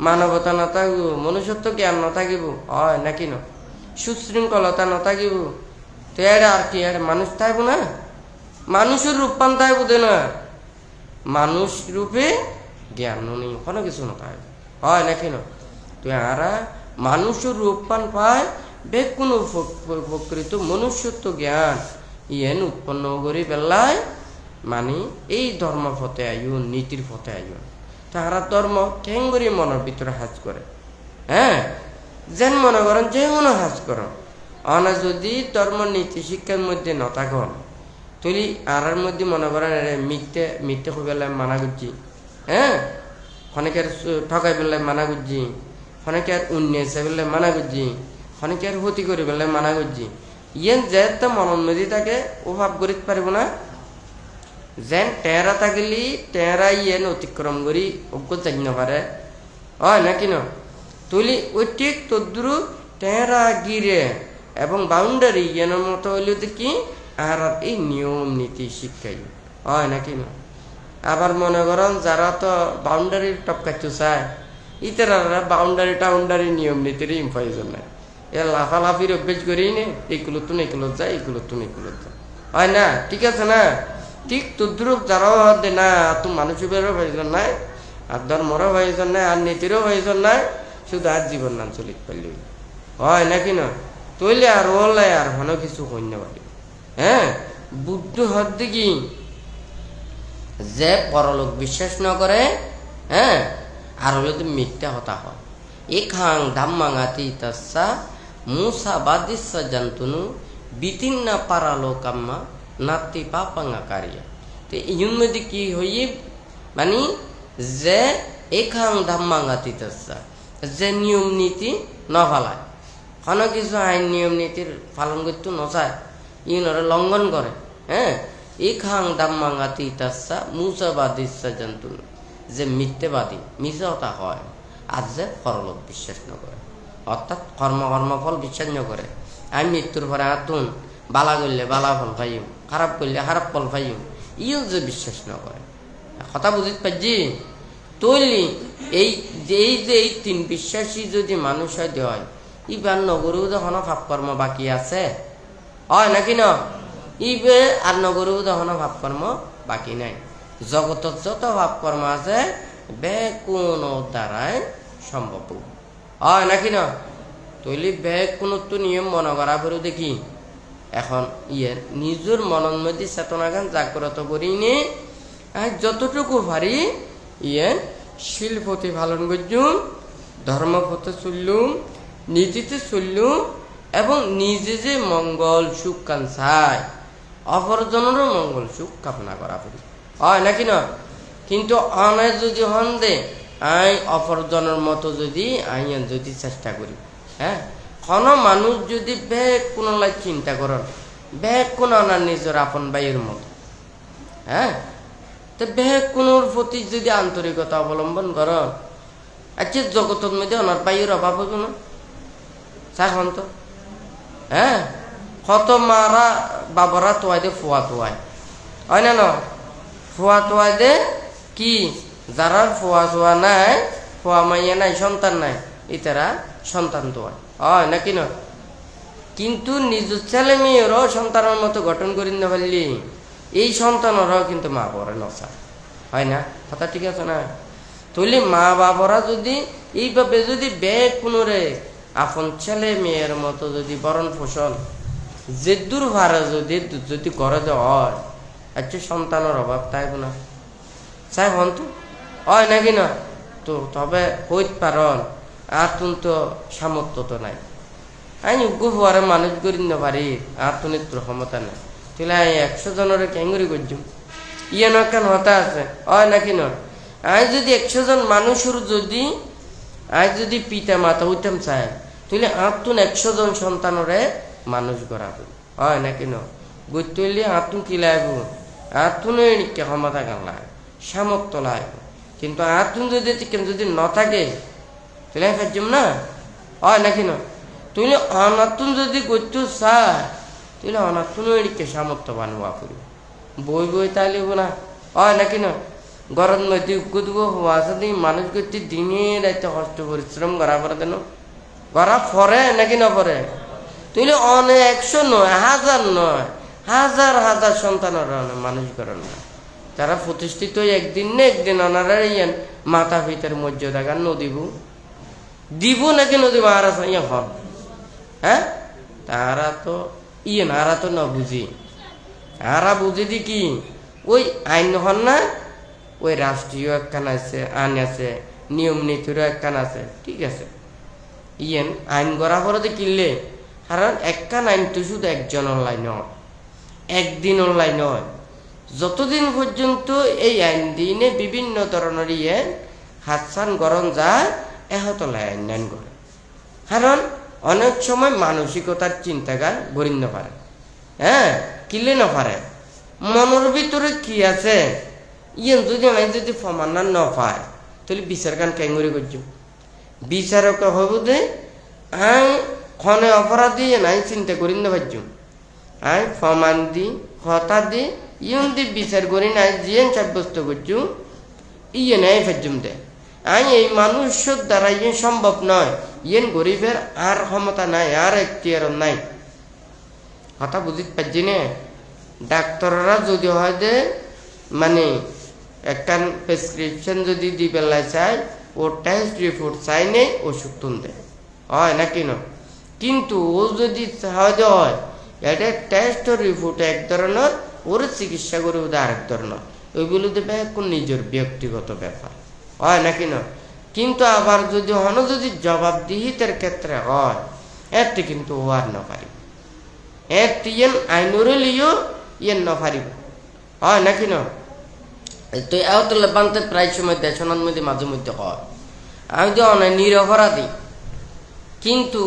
মানবতা নথাকিব, মনুষ্যত্ব জ্ঞান নথাকিব, হয় নাকি না? সুশৃঙ্খলতা নথাকিব, তো এর আর কি এর মানুষ থাকব না? মানুষের রূপপান থাকব দে না, মানুষ রূপে জ্ঞান নেই, কোনো কিছু নথাকবে, হয় নাকি না? তো এরা মানুষের রূপপান পায় বে কোনো প্রকৃত মনুষ্যত্ব জ্ঞান ইয়েন উৎপন্ন করি বেলায়, মানে এই ধর্ম পথে আইন নীতির পথে আইন তাহারা ধর্ম ঠেঙ্গরি মনের ভিতরে হাজ করে। হ্যাঁ, যেন মনে করেন যে কোনো হাজ করেন, অনা যদি ধর্ম নীতি শিক্ষার মধ্যে নথাকন তৈলি আর মধ্যে মনে করেন মিথ্যে মিথ্যে হয়ে মানা করছি, হ্যাঁ অনেকের ঠকাই বেলায় মানা করছি, অনেকের উন্নয়সে বেলায় মানা করছি, অনেকের ক্ষতি করে বেলায় মানা করছি। ইয়েন যেতে মনন নদী তাকে অভাব করিতে পারিব না, যেন টেরা থাকলি টেরা ইয়েন অতিক্রম করি অজ্ঞ জানি পারে, হয় নাকি ন? তুলি ওই ঠিক তদ্রু টেরা গিরে এবং বাউন্ডারি ইয়েনের মতো হইলে তো কি আর এই নিয়ম নীতি শিক্ষাই, হয় নাকি না? আবার মনে করেন যারা তো বাউন্ডারির টপকাইতে চায়, ইতারা বাউন্ডারি নিয়ম নীতির প্রয়োজন নাই, এ লাফালাফির অভ্যেস করেই নে, এইগুলো তুন এগুলো যায়, এগুলো তুন এগুলো যায়, হয় না? ঠিক আছে না? ঠিক তদ্রুপ যারাও দে না, তো মানুষেরও প্রয়োজন নাই, আর ধর্মরও প্রয়োজন নাই, আর নীতিরও প্রয়োজন নাই, শুধু আর জীবন নাম চলিত পারলি, হয় নাকি না? তৈলে আর ওলাই আর হন কিছু কন্যা পারি। হ্যাঁ বুদ্ধ হদ্দে কি যে পরলোক বিশ্বাস ন করে, হ্যাঁ আর হলে তো মিথ্যা হতা হয়। এখাং ধাম্মাঙাতি তাসা মুসা বাদিসা জান্তনু বিতিন্না পারালো কাম্মা নাতি পাপাঙা কারিয়া। তো এই মধ্যে কি হই মানে যে এখাং ধাম্মাঙাতি তাসা যে নিয়ম নীতি ন ফালায়, কোনো কিছু আইন নিয়ম নীতির পালন করতে নচায়, ইনরে লঙ্ঘন করে, হ্যাঁ এখাং দাম্মাঙাতি তাসা মুসাবাদিসা জান্তুন যে মিথ্যেবাদী মিথ্যা হয়, আর যে পরলোক বিশ্বাস ন করে, অর্থাৎ কর্মফল বিশ্বাস ন করে। আমি মৃত্যুর পরে আতুন বালা করলে বালা ফল পাইম, খারাপ করলে খারাপ ফল পাইম, ইও যে বিশ্বাস ন করে। কথা বুঝিতে পারছি? তৈলি এই যে এই তিন বিশ্বাসী যদি মানুষ হয়, ইবার নগরেও যখন ভাব কর্ম বাকি আছে, হয় নাকি ন? ইবে আর নগরেও যখন ভাব কর্ম বাকি নাই। জগতত যত ভাব কর্ম আছে বে কোনো দ্বারাই সম্ভব, হয় নাকি ন? তৈলি বে কোনো তো নিয়ম মনে করা পরেও দেখি এখন নিজের মনের মধ্যে চেতনা গান জাগ্রত করি নে, যতটুকু পারি শিল প্রতিপালন করছুম, ধর্ম পথে চললুম, নীতিতে চললুম, এবং নিজে যে মঙ্গল সুখ কান চাই অপরজনেরও মঙ্গল সুখ কামনা করা করি, হয় নাকি না? কিন্তু অনে যদি হন দে আই অপরজনের মতো যদি যদি চেষ্টা করি, হ্যাঁ কোনো মানুষ যদি বেগ কোনো লাই চিন্তা করেন, বেগ কোনো আনার নিজের আপন ভাইয়ের মতো, হ্যাঁ তো বেগ কোনোর প্রতি যদি আন্তরিকতা অবলম্বন করেন, আচ্ছা জগতের মধ্যে ওনার ভাইয়ের অভাব হবে না? চাখন তো, হ্যাঁ কত মারা বাবারা তোয়াই দে ফুয়া তোয়াই, হয় না ন? ফুয়া তোয়াই দে কি যারা ফুয়া তোয়া নাই, ফুয়া মাইয়া নাই, সন্তান নাই, ইতারা সন্তান তোয়াই, হয় নাকি ন? কিন্তু নিজ ছেলে মেয়েরও সন্তানের মতো গঠন করি না পারলি এই সন্তানেরও কিন্তু মা বাবারা নচা, হয় না? কথা ঠিক আছে না? তাহলে মা বাবারা যদি এইভাবে যদি বেগ কোনোরে আপন ছেলে মেয়ের মতো যদি বরণ পোষণ যে দূর ভাড়া যদি করে হয়, আচ্ছা সন্তানের অভাব তাই না? চাই হন তো, হয় নাকি না? তো তবে হইতে পারন আর তুমি তো সামর্থ্য তো নাই, আমি গুহারে মানুষ করি না পারি, আর তুমি তোর ক্ষমতা নাই, তাহলে আমি 100 জনের ক্যাঙ্গুরি করছুম, ইয়েন কেন হতা আছে, হয় নাকি না? আমি যদি 100 জন মানুষের যদি পিতা মাতা হইতাম চাই, তাহলে আতুন 100 জন সন্তানরে মানুষ গড়াবো, হয় নাকি ন? গইলে আতুন কি লাগব, আতুনে ক্ষমতা গান লাগে, সামর্থ্য লাগবে, কিন্তু আতুন যদি ন থাকে তাহলে আমি পারছুম না, হয় নাকি না? তাহলে অনাতুন যদি করতে চায় তাহলে অনাতুন সামর্থ্য বানবা করি বই তাইলে না, হয় নাকি না? গরম নদী উদ্গুদ হওয়া যদি মানুষ করতে দিনে রাইতে কষ্ট পরিশ্রম করা পরে দেন করা পরে নাকি না পরে, তাহলে অনেক 100 নয়, 1000 নয়, হাজার হাজার সন্তানের মানুষ করেন না, যারা প্রতিষ্ঠিত একদিন না একদিন ওনারা মাথা পিতার মর্যাদা গান দিব নাকি নদীব আর হন, হ্যাঁ তারা তো আরা তো না বুঝি, আরা বুঝি দি কি ওই আইন হন না, ওই রাষ্ট্রীয় একখান আছে, আইন আছে, নিয়ম নীতিরও একখান আছে, ঠিক আছে আইন করা পরে কিনলে, কারণ একখান আইন তো শুধু একজন অনলাইন নয়, একদিন অনলাইন নয়, যতদিন পর্যন্ত এই আইন দিনে বিভিন্ন ধরনের হাতছান গরম যায় এহতলে আইন করে। কারণ অনেক সময় মানসিকতার চিন্তাগার গড়িন না পারে, কিলে না পারে মনের ভিতরে কি আছে যদি আমি যদি প্রমাণ না পায় তাহলে বিচার গান ক্যাঙ্গুরি করছ। বিচারক হব দে আই ক্ষণে অপরাধী নাই চিন্তা করি না পারছ, আই প্রমাণ দি কথা দি দি বিচার করি নাই জিয়েন সাব্যস্ত করছু নাই পারছুম দে। আই এই মানুষের দ্বারা সম্ভব নয়, গরিবের আর ক্ষমতা নাই, আর এখতিয়ার নাই। কথা বুঝিতে পারছি না? ডাক্তাররা যদি হয় যে মানে একটা প্রেসক্রিপশন যদি দি পেলাই চাই ও টেস্ট রিপোর্ট চাই নেই ওষুধ তুলতে হয় নাকি না, কিন্তু ও যদি সহজে হয় এটা টেস্ট রিপোর্ট এক ধরনের, ওর চিকিৎসা করে ওদের আরেক ধরনের, ওইগুলো দেবে কোন নিজের ব্যক্তিগত ব্যাপার হয় নাকি না। কিন্তু আবার যদি হন যদি জবাবদিহিতের ক্ষেত্রে হয় এতে কিন্তু ও আর না পারিব, আইনরে লিও না পারিব হয় নাকি না। তো এতলে বানতে প্রায় সময় দেশনার মধ্যে মাঝে মধ্যে হয় আমি তো অনেক নিরপরাধী, কিন্তু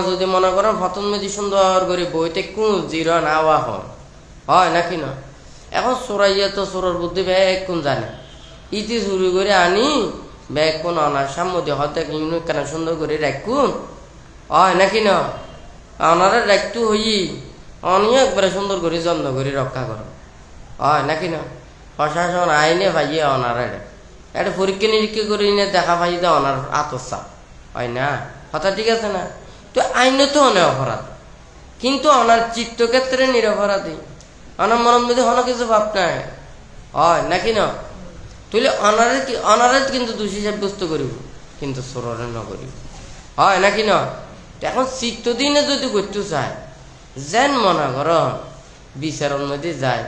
যদি মনে করেন প্রথম মেদি সুন্দর করে বইতে কোন জিরো নাওয়া হয় নাকি না। এখন চোরাইয়া তো চোরের বুদ্ধি ব্যাগ কোন জানে, ইতি চুরি করে আনি ব্যাগ কোন অনার সামনে হতে কেন সুন্দর করে রাখুন হয় নাকি না। অনারে রাখতু হই অনি একবারে সুন্দর করে যত্ন করে রক্ষা করো হয় নাকি না। প্রশাসন আইনে ভাইয়ে অনারে একটা পরীক্ষা নিরীক্ষা করে নিয়ে দেখা পাই যে অনার আত্মচাপ হয় না, কথা ঠিক আছে না। তো আইনে তো অনেক অপরাধ, কিন্তু অনার চিত্তক্ষেত্রে নিরপরাধী, অনার মনের মধ্যে অনেক কিছু ভাব নাই হয় নাকি না। তুইলে অনারে কিন্তু দোষী সাব্যস্ত করিব, কিন্তু চোররে নকরিব হয় নাকি না। এখন চিত্ত দিনে যদি করতে চায় যেন মনে কর বিচারের মধ্যে যায়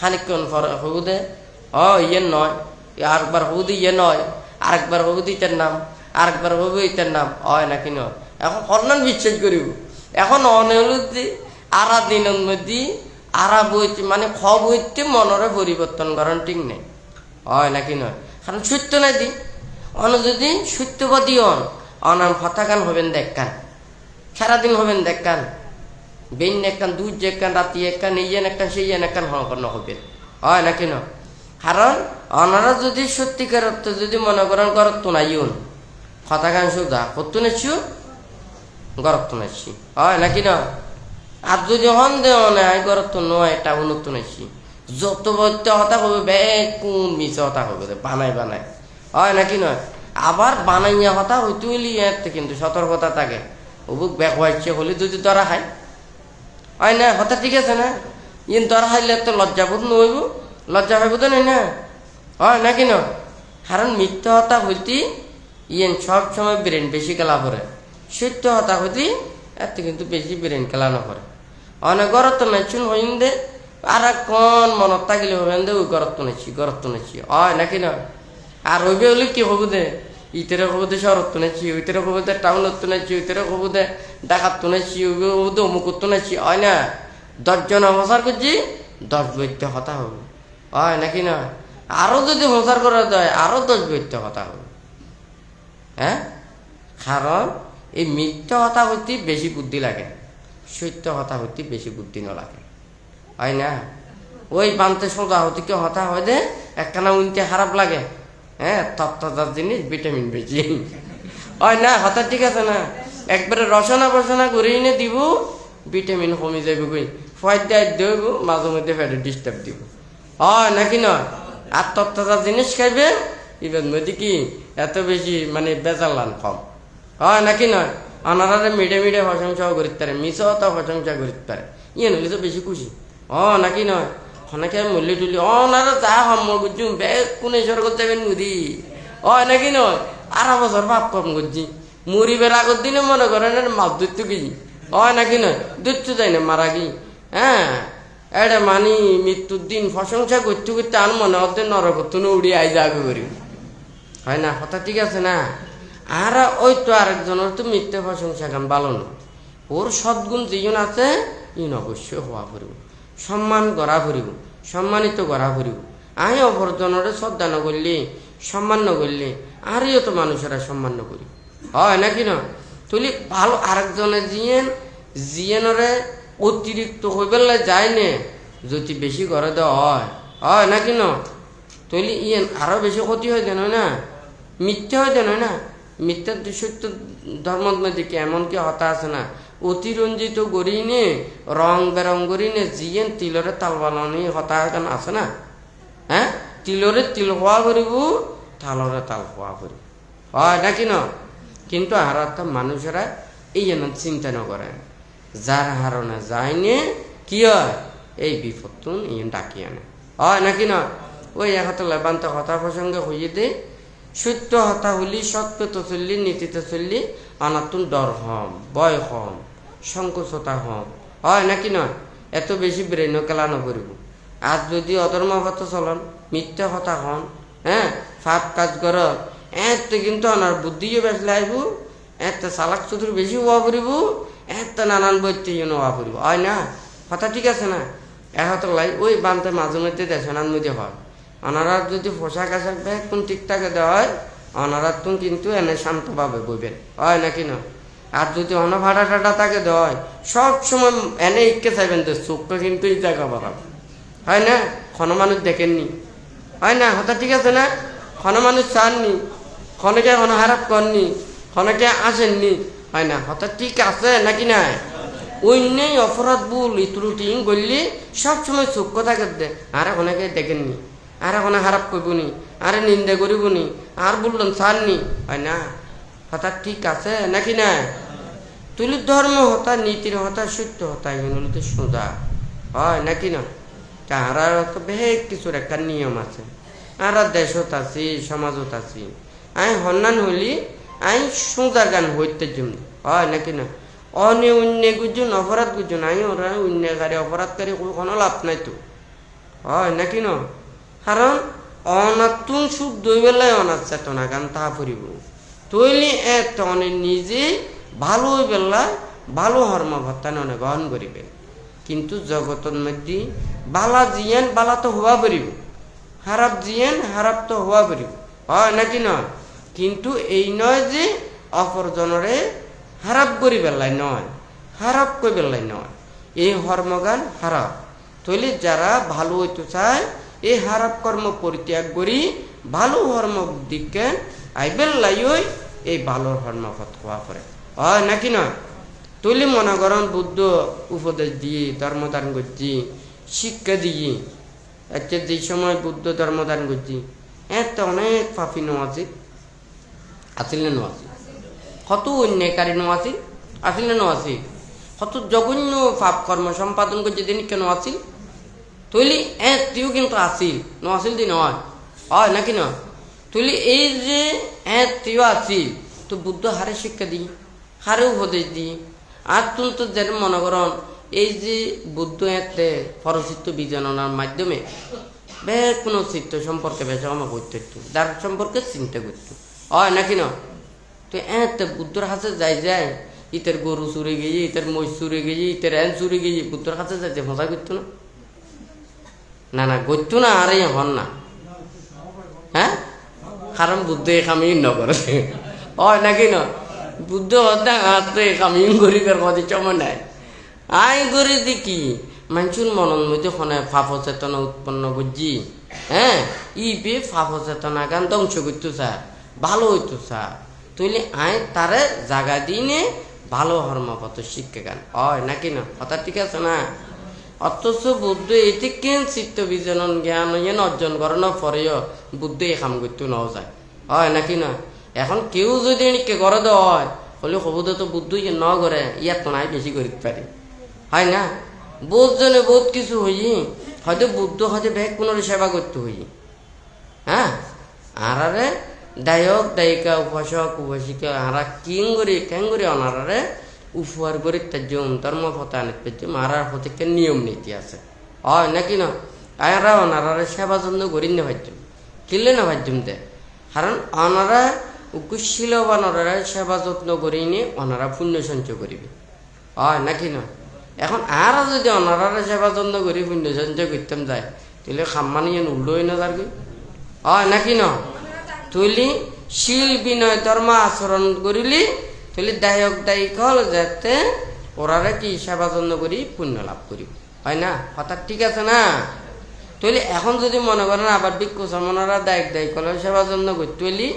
খানিকক্ষণ হবু দে নয়, আরেকবার হবু দে নয়, আরেকবার হবু দে ইটার নাম, আরেকবার হবু ইটার নাম হয় নাকি নয়। এখন কর্ণান বিশ্বাস করিব, এখন অনেক আরা দিনের মধ্যে আরা বইতে মানে বইতে মনরে পরিবর্তন করার ঠিক নেই হয় নাকি নয়। কারণ সত্য নাই দি যদি সত্যবাদী অনাম হতাকান হবেন দেখকান, সারাদিন হবেন দেখকান, বেন একখান দুধ একখান রাতি একখান এই একখান সেই একখান হবেন হয় নাকি না। কারণ অনারা যদি সত্যিকার অর্থে যদি মনে করেন গরত নাইন হতাকান সোজা করতো নেছি গরত নাইছি হয় নাকি না। আর যদি হন দেও নাই গরত নয় এটা উন্নত নাইছি যত বলতে হতা হবে ব্যাগ কোন মিছে হতা হবে বানাই বানাই হয় নাকি নয়। আবার বানাইয়া হতা হইতে হইলি কিন্তু সতর্কতা থাকে, ওবুক ব্যাগ হয়েছে হলে যদি ধরা খায় হয় না, হতা ঠিক আছে না। ধরা খাইলে তো লজ্জাবোধ নইব, লজ্জা পাইব তো নেই না হয় নাকি না। কারণ মিথ্যা হতা হইতে সব সময় ব্রেন বেশি খেলা করে, সত্য হতা হইতে এত কিন্তু বেশি ব্রেন খেলা না করে। অনেক গরত নাইছুন হইন দে আর কোন মনত থাকিলে হবেন দে ওই গরত নাইছি হয় নাকি না। আর হইবে হলে কি হবো দে ইতেরে হবো দে শহরত নাইছি, ওইতেরে হবো দে টাউনত নাইছি, ওইতেরে হবো দে ডাকাত নাইছি, হবো দে অমুকত নাইছি হয় না। 10 জন হসার করছি 10 বইতে হতা হবে হয় নাকি না। আরো যদি হসার করা যায় আরো 10 বইতে হতা হবে। কারণ এই মিথ্যা হতা হইতে বেশি বুদ্ধি লাগে, সত্য হতা হইতে বেশি বুদ্ধি না লাগে হয় না। ওই বানতে সোজা হতে কি হতা হয় দে একখানা উনতে খারাপ লাগে, তত্ত্বাজার জিনিস ভিটামিন বেশি হয় না, হতা ঠিক আছে না। একবারে রসনা বসনা করে এনে দিব ভিটামিন কমে যাবে কই ফয়দা দেব, মাঝে মধ্যে ফেটে ডিস্টার্ব দিব হয় নাকি নয়। আর তত্ত্বাজার জিনিস খাইবে এবার মধ্যে কি এত বেশি মানে বেজালান কম হয় নাকি নয়। আনারা মিডে মিডে প্রশংসাও করিতে পারে, মিশাও তো প্রশংসা করিতে পারে, হলে তো বেশি খুশি নাকি নয়। অনেকে মূল্য টুলি অনারা যা সম্মর করছি ব্যাগ কোনে সরকার যাবেন মুদি হয় নাকি নয়। 18 বছর ভাব কম করছি মরিবের আগর দিনে মনে করেন মাছ ধরতে গেছি হয় নাকি নয়, ধরতে যাই না মারা গি এটা মানি মৃত্যুর দিন প্রশংসা করতে করতে আন মনে হতে নরকত্ব উড়ি আই যাবে করি হয় না, কথা ঠিক আছে না। আর ওই তো আরেকজনের তো মিথ্যে প্রশংসা গান ভালো না, ওর সদ্গুণ যেজন আছে ইন অবশ্যই হওয়া করিব, সম্মান করা করিব, সম্মানিত করা করিব আই অপরজনরে শ্রদ্ধা নকরলে সম্মান নকরলে আরও তো মানুষেরা সম্মান করি হয় নাকি না তুলি ভালো আরেকজনে জিয়েনরে অতিরিক্ত হয়ে পেলে যায় নে যদি বেশি করে দেওয়া হয় নাকি না তুলি ইয়েন আরো বেশি ক্ষতি হয় দেন না মিথ্যা হয় দেন না মিথ্যা সত্য ধর্মের মধ্যে কি এমন কি হতা আছে না অতিরঞ্জিত করি নে রং বেরং করি নে জিয়েন তিলরে তাল বানানি হতা আছে না হ্যাঁ তিলরে তিল হওয়া করিব তালরে তাল হওয়া করিব হয় নাকি না কিন্তু আর একটা মানুষেরা এই যেন চিন্তা ন করে যার হারণে যায়নি কি হয় এই বিপদ ডাকি আনে হয় নাকি না ওই এক লেবান্ত হতা প্রসঙ্গে হইয়ে দে সত্য হতা হইলি সৎপেত চললি নীতিতে চললি আনাতুন ডর হম ভয় হম সংকোচতা হম হয় নাকি নয় এত বেশি ব্রেন কেলা নকরিব আর যদি অধর্ম হত চলন মিথ্যা হতা হন হ্যাঁ ফাপ কাজ কর এত কিন্তু আনার বুদ্ধিও বেশ লাইব এত চালাক চতুর বেশি হওয়া পড়িব এত নানান বৈত্য হওয়া পড়িব হয় না কথা ঠিক আছে না এত লাই ওই বানতে মাঝে মধ্যে দেশনার মধ্যে হয় ওনারা যদি পোশাক আশাক ব্যাগ কোন ঠিকঠাকে দেওয়া হয় ওনারা তো কিন্তু এনে শান্তভাবে বইবেন হয় নাকি না আর যদি অন ভাড়া টাটা তাকে দেওয়া হয় সব সময় এনে ইকে চাইবেন তো চোখটা কিন্তু এই জায়গা বাড়াবে হয় না ক্ষণ মানুষ দেখেননি হয় না কথা ঠিক আছে না ক্ষণ মানুষ চাননি ক্ষণকে ক্ষণ হারাপ করেননি ক্ষণকে আসেননি হয় না হঠাৎ ঠিক আছে নাকি না অন্যই অপরাধ ভুল ত্রুটি করলে সবসময় চোখ থাকে দে আর অনেকে দেখেননি আর এখন খারাপ করবনি আরে নিন্দা করিবনি আর বললেন ছাড়নি হয় না হঠাৎ ঠিক আছে নাকি না তুলি ধর্ম হতা নীতির হতা সত্য হতা এগুলো তো সোজা হয় নাকি না তাহারা তো বেশ কিছুর একটা নিয়ম আছে আর দেশত আছি সমাজত আছি আই হন্যান হইলি আই সোজা গান হইতে জম হয় নাকি না অনে অন্য গুজন অপরাধ গুজন আই ওরা অন্যকারী অপরাধকারী কোনো লাভ নাই তো হয় নাকি না কারণ অনাতুন সুখ দই বেলায় অনাথ চেতনা গান তাহা পড়িব তৈলি এত অনেক নিজে ভালো বেলা ভালো হর্ম ভত্তা ননে গ্রহণ করিবে কিন্তু জগতের মধ্যে বালা জিয়েন বালা তো হওয়া পারিব খারাপ জিয়েন খারাপ তো হওয়া পারিব হয় নাকি নয় কিন্তু এই নয় যে অপরজনরে খারাপ করি বেলায় নয় খারাপ করি বেলায় নয় এই হর্মগান খারাপ তৈলি যারা ভালো হইতে চায় এই খারাপ কর্ম পরিত্যাগ করি ভালো কর্ম দিকে আইবেল লাইই এই ভালো কর্মপথ হওয়া করে হয় নাকি নয় তৈলি মনে করেন বুদ্ধ উপদেশ দিয়ে ধর্মদান করছি শিক্ষা দিয়ে আচ্ছা যে সময় বুদ্ধ ধর্মদান করছি এত অনেক পাপি নোয়াছিল আসিল না নোয়াছিল কত অন্যায়কারী নোয়াছিল আসিল না নোয়াছিল কত জঘন্য পাপ কর্ম সম্পাদন করছে দিন কেন আসিল তৈলি এও কিন্তু আসিল নআসিল দি নয় হয় নাকি না তৈলি এই যে এও আসিল তো বুদ্ধ হারে শিক্ষা দিই হারে উপদেশ দিই আর তুমি তো যেন মনে করন এই যে বুদ্ধ এতে পরচিত্ত বিজননার মাধ্যমে বেশ কোনো চিত্ত সম্পর্কে বেশ আমার করতে যার সম্পর্কে চিন্তা করতো হয় নাকি না তো এতে বুদ্ধর কাছে যায় ইতের গরু চুরে গিয়ে ইতের মহিষ চুরে গিয়ে ইতের এন চুরে গিয়ে বুদ্ধর কাছে যাইতে মজা করতো না না গত্য না আর হন না হ্যাঁ কারণ বুদ্ধ কামি নকরে হয় নাকি না বুদ্ধ হাতে কামি করি কদি চমন নাই আই করি দেখি মানুষের মনের মধ্যে খনে পাপ চেতনা উৎপন্ন করছি হ্যাঁ ই বে পাপ চেতনা গান ধ্বংস করতো স্যার ভালো হইতো স্যার তুইলে আই তারে জাগা দিনে ভালো হর্মপথ শিক্ষা গান হয় নাকি না কথা ঠিক আছে না অথচ বুদ্ধ এটি কেন চিত্ত বিজনন জ্ঞান অর্জন করানোর পরেও বুদ্ধ এই কাম করতে নাও যায় হয় নাকি না এখন কেউ যদি এনেকে করে দেওয়া হয় হলে সবুদ তো বুদ্ধ ন করে ইয়াত তো নাই বেশি করতে পারি হয় না বহুত জনে বহুত কিছু হই হয়তো বুদ্ধ হয়তো ব্যাগ কোনো সেবা করতে হই হ্যাঁ আরে দায়ক দায়িকা উপাসক উপাসিকা আরা কেন করে অনারে উপহার করে তার ধর্ম ফতা আনতে মারার হতে নিয়ম নীতি আছে হয় নাকি না আয়রা অনারা সেবা যত্ন করি না ভাজ্যম কিনলে না ভাজ্যম দে কারণ অনারা উকুশীল বানরা সেবা যত্ন করি নি অনারা পুণ্য সঞ্চয় করিবে হয় নাকি না এখন আর যদি অনারা সেবা যত্ন করি পুণ্য সঞ্চয় করতাম যায় তাহলে খাম্মানি উল্টোই না তার হয় নাকি ন তুইলি শিল বিনয় ধর্ম আচরণ করিলি তুইলি দায়ক দায়িক হল যাতে ওরারে কি সেবা যত্ন করি পুণ্য লাভ করি হয় না কথা ঠিক আছে না তুইলি এখন যদি মনে করেন আবার ভিক্ষু সমানরা দায়ক দায়িক হলে সেবা যত্ন করি তুইলি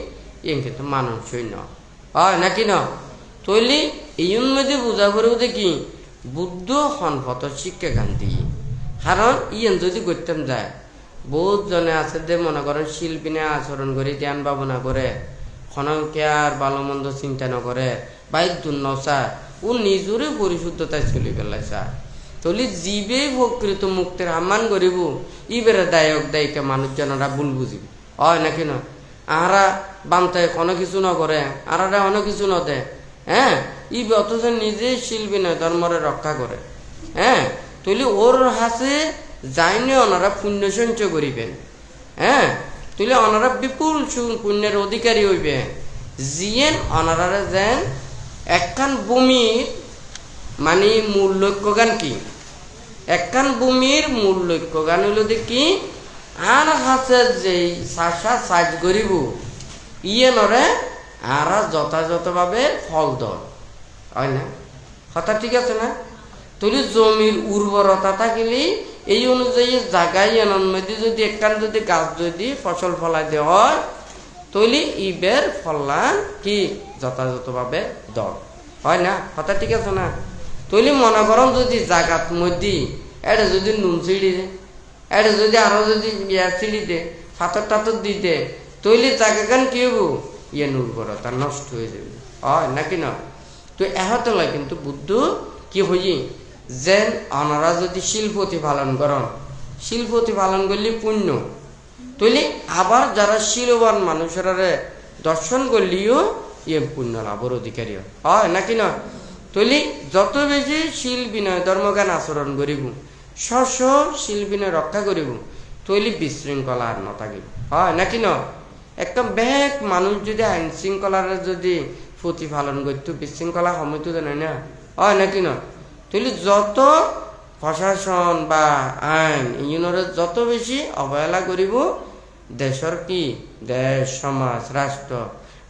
ইয়ে কিন্তু মানুষই ন হয় নাকি ন তুইলি এই মধ্যে বুঝা করেও দেখি বুদ্ধ সন্ফত শিক্ষা গান্ধী কারণ ইয়েন যদি করতাম যায় বহুত জনে আছে যে মনে করেন শিল্পীনে আচরণ করে ধ্যান ভাবনা করে ক্ষণকে আর ভালো মন্দ চিন্তা নকরে বাইক দুর্নচা ও নিজরে পরিশুদ্ধতায় চলি পেলাই চা তলি জীবে প্রকৃত মুক্তির আহ্বান করিব ইবেরে দায়ক দায়িকা মানুষজনেরা ভুল বুঝিব হয় নাকি না আহারা বান্তায় কোনো কিছু নকরে আহারা অনেক কিছু নদে হ্যাঁ ই অথচ নিজে শিল্পী নয় ধর্মরে রক্ষা করে হ্যাঁ তলি ওর হাসে যাইনি ওনারা পুণ্য সঞ্চয় করিবেন হ্যাঁ তুলে ওনারা বিপুল পুণ্যের অধিকারী হইবে জিয়েন ওনারা যেন একখান ভূমির মানে মূল লক্ষ্য গান কি একখান ভূমির মূল লক্ষ্য গান হইল দেখি আর হাসে যেই চাষা সাজ করিব ইয়ে নরে আর যথাযথভাবে ফল দল হয় না কথা ঠিক আছে না তুলি জমির উর্বরতা থাকিলে এই অনুযায়ী জায়গায় মধ্যে যদি একখান যদি গাছ যদি ফসল ফলাই দেওয়া হয় তৈলি ইবের ফললান কি যথাযথভাবে দল হয় না কথা ঠিক আছে না তৈলি মনে করেন যদি জায়গার মধ্যে এটা যদি নুন ছিঁড়ি দে এটা যদি আরো যদি ইয়ার ছিঁড়ি দে ফাতর টাতর দি দে তৈলি জায়গাখান কি হবো ইয়ে উর্বরতা নষ্ট হয়ে যাবে হয় নাকি না তো এহতে লয় কিন্তু বুদ্ধ কি হই যেন ওনারা যদি শিল্পতি পালন করেন শিল্পতি পালন করলে পুণ্য তৈলি আবার যারা শিলবান মানুষেরা দর্শন করলেও ইয়ে পুণ্য লাভের অধিকারী হয় নাকি না তৈলি যত বেশি শিল বিনয় ধর্মজ্ঞান আচরণ করিব স্ব শিল বিনয় রক্ষা করিব তৈলি বিশৃঙ্খলা আর নথাকিব হয় নাকি না একটা ব্যাগ মানুষ যদি আইন শৃঙ্খলার যদি প্রতিপালন করতো বিশৃঙ্খলা সময় তো জানে না হয় নাকি না তাহলে যত প্রশাসন বা আইন ইউনিয়নের যত বেশি অবহেলা করিব দেশের কি দেশ সমাজ রাষ্ট্র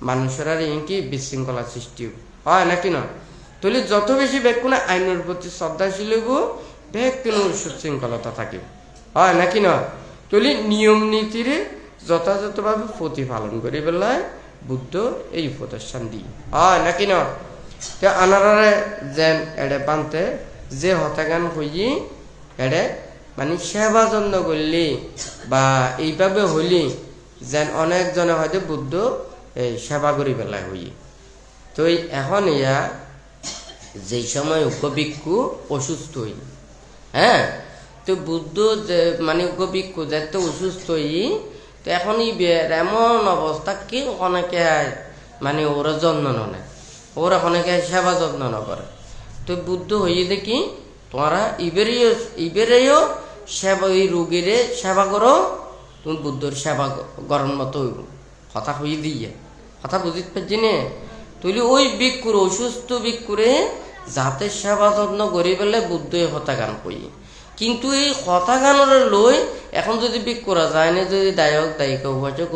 মানুষের কি বিশৃঙ্খলা সৃষ্টি হয় নাকি না তাহলে যত বেশি ব্যক্তি আইনের প্রতি শ্রদ্ধাশীল হইব ব্যক্তি সুশৃঙ্খলতা থাকিব হয় নাকি না তাহলে নিয়ম নীতির যথাযথভাবে প্রতিপালন করি বেলায় বুদ্ধ এই উপদেশান দিই হয় নাকি না আনারে যেন এড়ে বানতে যে হতাগান হই এড়ে মানে সেবা যত্ন করলি বা এইভাবে হইলি যেন অনেকজনে হয়তো বুদ্ধ এই সেবা করি পেলায় হই তো এখন ইয়া যেই সময় উপভিক্ষু অসুস্থ হই হ্যাঁ তো বুদ্ধ যে মানে উপভিক্ষু যেত অসুস্থ হই তো এখন ই এমন অবস্থা কি অনেকে মানে ওরা যত্ন নেয় ওরা অনেকে সেবা যত্ন নকরে তো বুদ্ধ হয়ে দেখি তোমরা ইবেরেও সেবা ওই রোগীরে সেবা করো তুমি বুদ্ধর সেবা করার মতো হইব কথা হয়ে দিয়ে কথা বুঝতে পারছি নে তুই ওই ভিক্ষুর অসুস্থ ভিক্ষুরে যাতে সেবা যত্ন করি পেলে বুদ্ধ হতাগান কই কিন্তু এই হতাগানের লই এখন যদি ভিক্ষুরা যায় না যদি দায়ক দায়িকা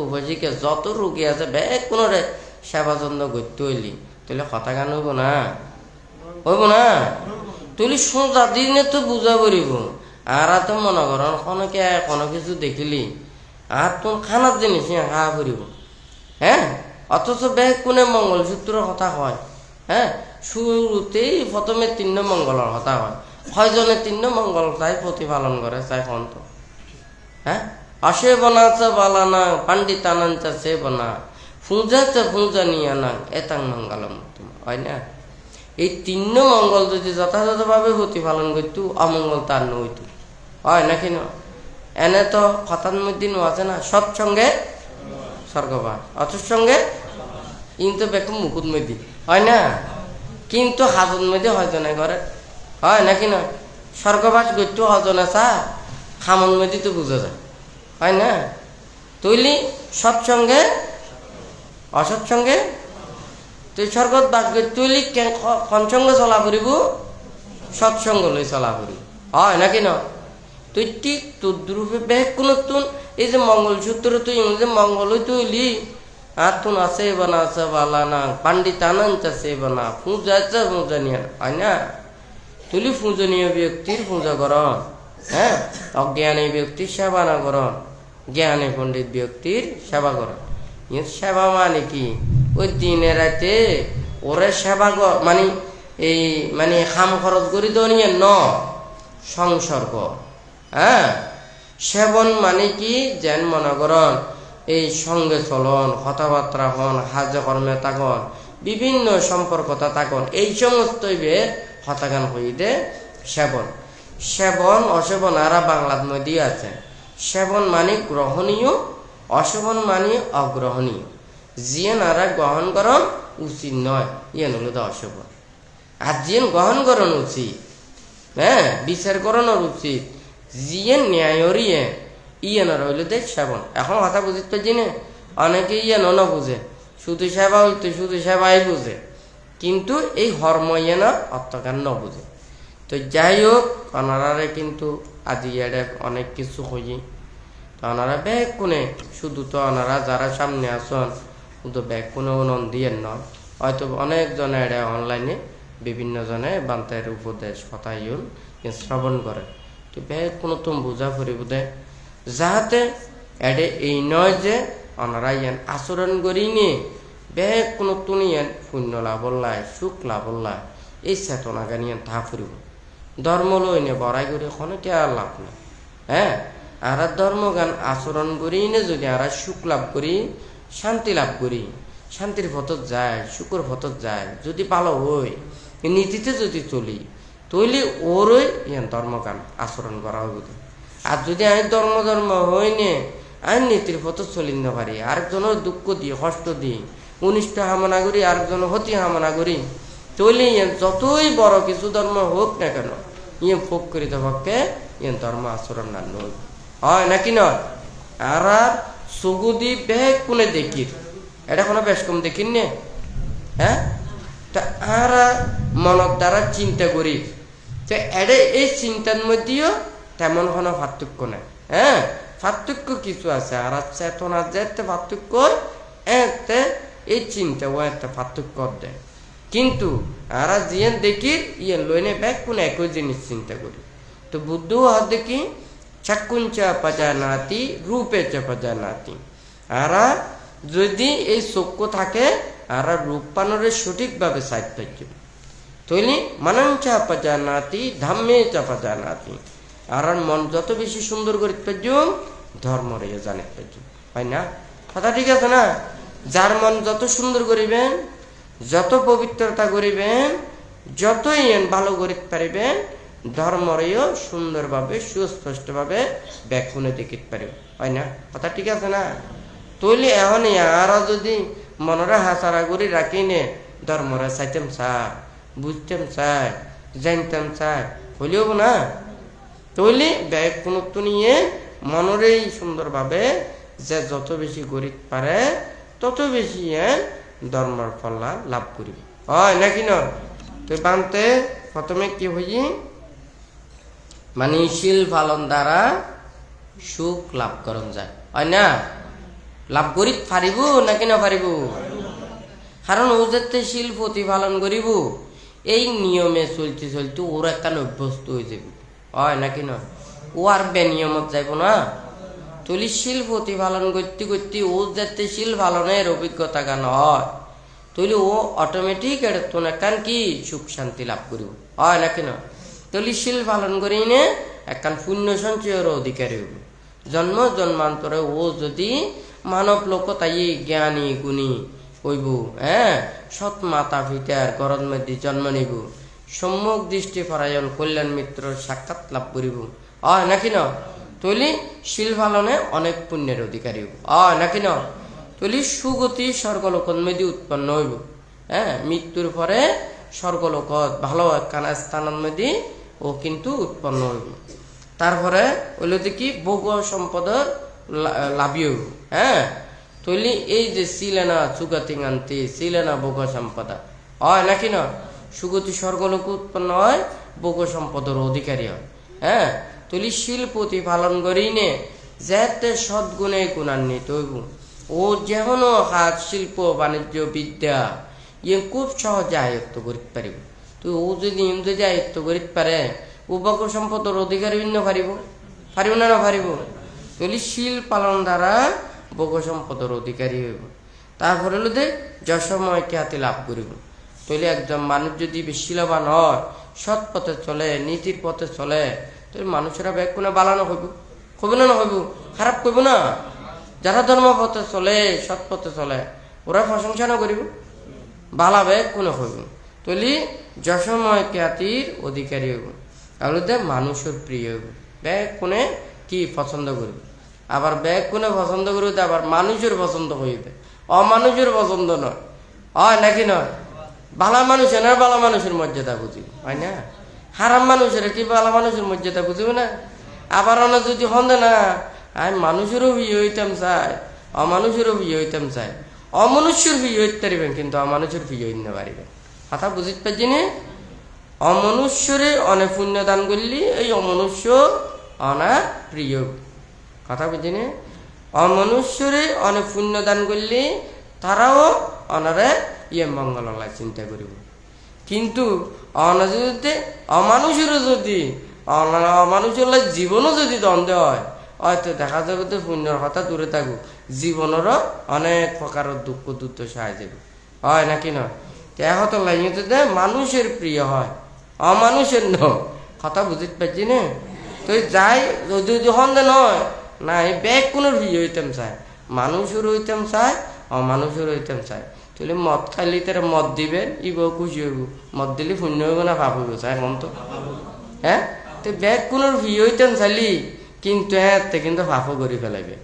উপাসিকা যত রোগী আছে ব্যাগ কোনো সেবা যত্ন করতে হইলি তাহলে হতাগান হইব না তুই সোজা দিনে তো বুঝা পড়িব আর তো মনে কর অনেকে কোনো কিছু দেখিলি আর তোর খানার জিনিস খাওয়া পড়িব হ্যাঁ অথচ ব্যাগ কোনে মঙ্গলসূত্রের কথা হয় হ্যাঁ শুরুতেই প্রথমে 3 মঙ্গলের কথা হয় কয়জনে 3 মঙ্গল চাই প্রতিপালন করে চাই কন্ত হ্যাঁ আসে বনাচা বালানা পাণ্ডিতানাঞ্চা সে বনা ফুঁজাচা ফুঁজা নিয়া নাং এতাং মঙ্গলম হয় না এই 3 মঙ্গল যদি যথাযথভাবে প্রতিপালন করতো অমঙ্গল তার নইত হয় নাকি না এনে তো কথার মধ্যে আছে না সৎসঙ্গে স্বর্গবাস অসৎসঙ্গে কিন্তু বেকুম মুকুট মধ্যে হয় না কিন্তু হাজত মধ্যে হয়তো না করে হয় নাকি না স্বর্গবাস করতো হজনে চা খামন মধ্যে তো বুঝা যায় হয় না তৈলি সৎসঙ্গে অসৎসঙ্গে তুই স্বর্গত বাস করি তুইলি কোন সঙ্গে চলা ফুরিব সৎসঙ্গ লই চলা ফুরি হয় নাকি না তুই ঠিক তদ্রূপে ব্যাগ কোন তুন এই যে মঙ্গলসূত্র তুই যে মঙ্গলই তুইলি আর তুন আছে বানা আছে বালা না পাণ্ডিতানঞ্চ আছে বানা পূজা আছে পূজনীয় হয় না তুলি পূজনীয় ব্যক্তির পূজা কর হ্যাঁ অজ্ঞানী ব্যক্তির সেবা না কর জ্ঞানী পণ্ডিত ব্যক্তির সেবা কর সেবা মানে কি ওই দিনে রাতে ওরে সেবা কর মানে এই মানে খাম খরচ করি তো নিয়ে ন সংসর্গ হ্যাঁ সেবন মানে কি যেন মনে করন এই সঙ্গে চলন কথাবার্তা হন হাজ কর্মে থাকন বিভিন্ন সম্পর্কতা থাকন এই সমস্ত হতাগান হইতে সেবন সেবন অসেবন আরা বাংলার মধ্যে আছে সেবন মানে গ্রহণীয় অসেবন মানে অগ্রহণীয় জিয়ে নারা গ্রহণ করন উচিত নয় ইয়ে হলো তো অসেবন আর জিয়ে গ্রহণ করন উচিত হ্যাঁ বিচার করানোর উচিত জিয়ে ন্যায়রিয়ে ইয়ে না রইল দেখ সেবন এখন কথা বুঝিতে পারছি না অনেকে ইয়ে ন বুঝে শুধু সেবা হইতো শুধু সেবাই বুঝে কিন্তু এই হর্ম ইয়ে না অর্থকার ন বুঝে তো যাই হোক ওনারা কিন্তু আজি এড়ে অনেক কিছু হই তো ওনারা ব্যাগ কোনে শুধু তো ওনারা যারা সামনে আসন শুধু ব্যাগ কোনে নন দিয়ে নয় হয়তো অনেক জনে এড়ে অনলাইনে বিভিন্ন জনে বান্তের উপদেশ কথা ইউন শ্রবণ করে তো ব্যাগ কোনো তুমি বুঝা ফুরিব দে যাহাতে এডে এই নয় যে ওনারা ইয়ান আচরণ করি নি ব্যাগ কোনো তুমি ইয়ান পুণ্য লাভ লাই সুখ লাভ লাই এই চেতনা গান ইয়ান থা ফুরিব ধর্ম লই নে বড়াই করে কোনো কে আর লাভ নাই হ্যাঁ আর ধর্মগান আচরণ করি নে যদি আর সুখ লাভ করি শান্তি লাভ করি শান্তির পথত যায় সুখর পথত যায় যদি ভালো হই নীতিতে যদি চলি তৈলি ওরই ইয়ান ধর্মগান আচরণ করা হইব আর যদি আমি ধর্ম হই নে আমি নীতির পথত চলি না পারি আরেকজনের দুঃখ দিই কষ্ট দিই অনিষ্ট কামনা করি আরেকজনের ক্ষতি কামনা করি তৈলি ইয়ান যতই বড় কিছু ধর্ম হোক না কেন ইয়ে প্রকৃত পক্ষে ইয়ান ধর্ম আচরণ না নই হয় নাকি নয় আর সুগুদি ব্যাগ কোনে দেখির এটা কোনো বেশ কম দেখিন নে হ্যাঁ তা আর মনের দ্বারা চিন্তা করি যে এডে এই চিন্তার মধ্যেও তেমন কোনো পার্থক্য নাই হ্যাঁ পার্থক্য কিছু আছে আর চেতনা যে একটা পার্থক্য এতে এই চিন্তা ও একটা পার্থক্য দেয় কিন্তু আর জিয়ে দেখি ইয়ে লইনে ব্যাগ কোন একই জিনিস চিন্তা করি তো বুদ্ধ হাত দেখি চাকুঞ্চা পাজানাতি রূপে চা পাজানাতি আর যদি এই চক্ষু থাকে আর রূপ পানরে সঠিকভাবে সাহিত্য তৈলি মানাঞ্চা পাজানাতি ধাম্মে চা পাজানাতি আর মন যত বেশি সুন্দর করে পারজুম ধর্ম রে জানে পারজুম হয় না কথা ঠিক আছে না যার মন যত সুন্দর করিবেন যত পবিত্রতা করিবেন যতই ভালো করিতে পারিবেন ধর্মরেও সুন্দরভাবে সুস্পষ্টভাবে ব্যাখ্যানে দেখিতে পারিব হয় না কথা ঠিক আছে না তৈলি এখন আর যদি মনরা হাসারা করি রাখি নে ধর্মরা চাইতাম চাই বুঝতাম চাই জানতাম চাই হইলেও না তৈলি ব্যাখ্যান নিয়ে মনরেই সুন্দরভাবে যে যত বেশি করিতে পারে তত বেশি ধর্মের ফল লাভ করিব হয় নাকি ন তো বানতে প্রথমে কি হই মানে শিল পালন দ্বারা সুখ লাভ করন যায় হয় না লাভ করি পারিব নাকি না পারিব কারণ ও যাতে শিল প্রতিপালন করিব এই নিয়মে চলতে চলতে ওর একটা অভ্যস্ত হয়ে যাব হয় নাকি না ও আর বেনিয়মত যাইব না তলি শিল প্রতিপালন করতে করতে ও যাতে শিল পালনের অভিজ্ঞতা গান হয় তৈলি ও অটোমেটিক এর কান কি সুখ শান্তি লাভ করিব হয় নাকি না তলি শিল পালন করি নে একখান পুণ্য সঞ্চয়ের অধিকারী হইব জন্ম জন্মান্তরে ও যদি মানব লোক তাই জ্ঞানী গুণী হইব হ্যাঁ সৎ মাতা পিতার গরদ মধ্যে জন্ম নিব সম্যক দৃষ্টি পরায়ণ কল্যাণ মিত্র সাক্ষাৎ লাভ করিব হয় নাকি না তৈলি শিল পালনে অনেক পুণ্যের অধিকারী হইব হয় নাকি না তৈলি সুগতি স্বর্গলোকন মধ্যে উৎপন্ন হইব হ্যাঁ মৃত্যুর পরে স্বর্গলোকত ভালো একখানা স্থানের মধ্যে ও কিন্তু উৎপন্ন হইব তারপরে হইল কি ভোগ সম্পদের লাভী হইব হ্যাঁ তৈলি এই যে সিলেনা সুগতি আনতে সিলেনা ভোগ সম্পদা হয় নাকি না সুগতি স্বর্গলোক উৎপন্ন হয় ভোগ সম্পদের অধিকারী হয় হ্যাঁ তুলি শিল প্রতিপালন করি নে যেতে সদ্গুণে গুণান্বিত হইব ও যেমন হাত শিল্প বাণিজ্য বিদ্যা ইয়ে খুব সহজে আয়ত্ত করতে পারিব। তুই ও যদি আয়ত্ত করতে পারে ও বক সম্পদের অধিকারী ভিন্ন পারিব না পারিব। তুলি শিল পালন দ্বারা বক সম্পদের অধিকারী হইব। তারপরে হলো দে যশময় খ্যাতি লাভ করিব। তাহলে একজন মানুষ যদি শিলবান হয়, সৎ পথে চলে, নীতির পথে চলে, তাহলে মানুষেরা ব্যাগ কোনে বালানো হইব, হইব না হইব, খারাপ করব না। যারা ধর্ম পথে চলে, সৎ পথে চলে, ওরা প্রশংসা না করিব, বালা ব্যাগ কোনে হইব। তাহলে যশময় খ্যাতির অধিকারী হইব, তাহলে মানুষের প্রিয় হইব। ব্যাগ কোনে কি পছন্দ করিব, আবার ব্যাগ কোনে পছন্দ করিব, আবার মানুষের পছন্দ হইবে, অমানুষের পছন্দ নয়, হয় নাকি নয়? বালা মানুষের না বালা মানুষের মর্যাদা বুঝিব, হয় না? হারাম মানুষের কি বালা মানুষের মর্যাদা বুঝিব না? আবার অনেক যদি হন্দে না আমি মানুষেরও বিয়ে হইতাম চাই, অমানুষেরও বিয়ে হইতাম চাই, অমনুষ্যের বিয়ে হইতে পারিবেন কিন্তু অমানুষের বিয়ে হইতে পারিবেন। কথা বুঝিতে পারছি না? অমনুষ্যরে অনেক পুণ্য দান করলি এই অমনুষ্য অনার প্রিয়। কথা বুঝি না? অমনুষ্যরে অনেক পুণ্য দান করলি তারাও অনারে ইয়ে মঙ্গল চিন্তা করিব। কিন্তু অমানুষেরও যদি অমানুষের জীবনও যদি দ্বন্দ্ব হয়, হয়তো দেখা যাবে তো পুণ্যর কথা দূরে থাকুক, জীবনেরও অনেক প্রকারের দুঃখ দুর্দশা হয়ে যাবে, হয় নাকি নয়? হয়তো লাইতে মানুষের প্রিয় হয়, অমানুষের নয়। কথা বুঝতে পারছি না? তো যাই যদি হন্দে নয় না এই ব্যাগ কোনো বিয়ে হইতাম চায়, মানুষের হইতাম চায়, অমানুষের হইতাম চায়। তাহলে মদ খাইলে তারা মদ দিবেন, ইব খুশি হইব, মদ দিলে পুণ্য হইব না পাপ হইব চায় এখন তো? হ্যাঁ, তো ব্যাগ কোনো বিয়ে হইতাম চাইলি কিন্তু এতে কিন্তু পাপও করে ফেলাইবে।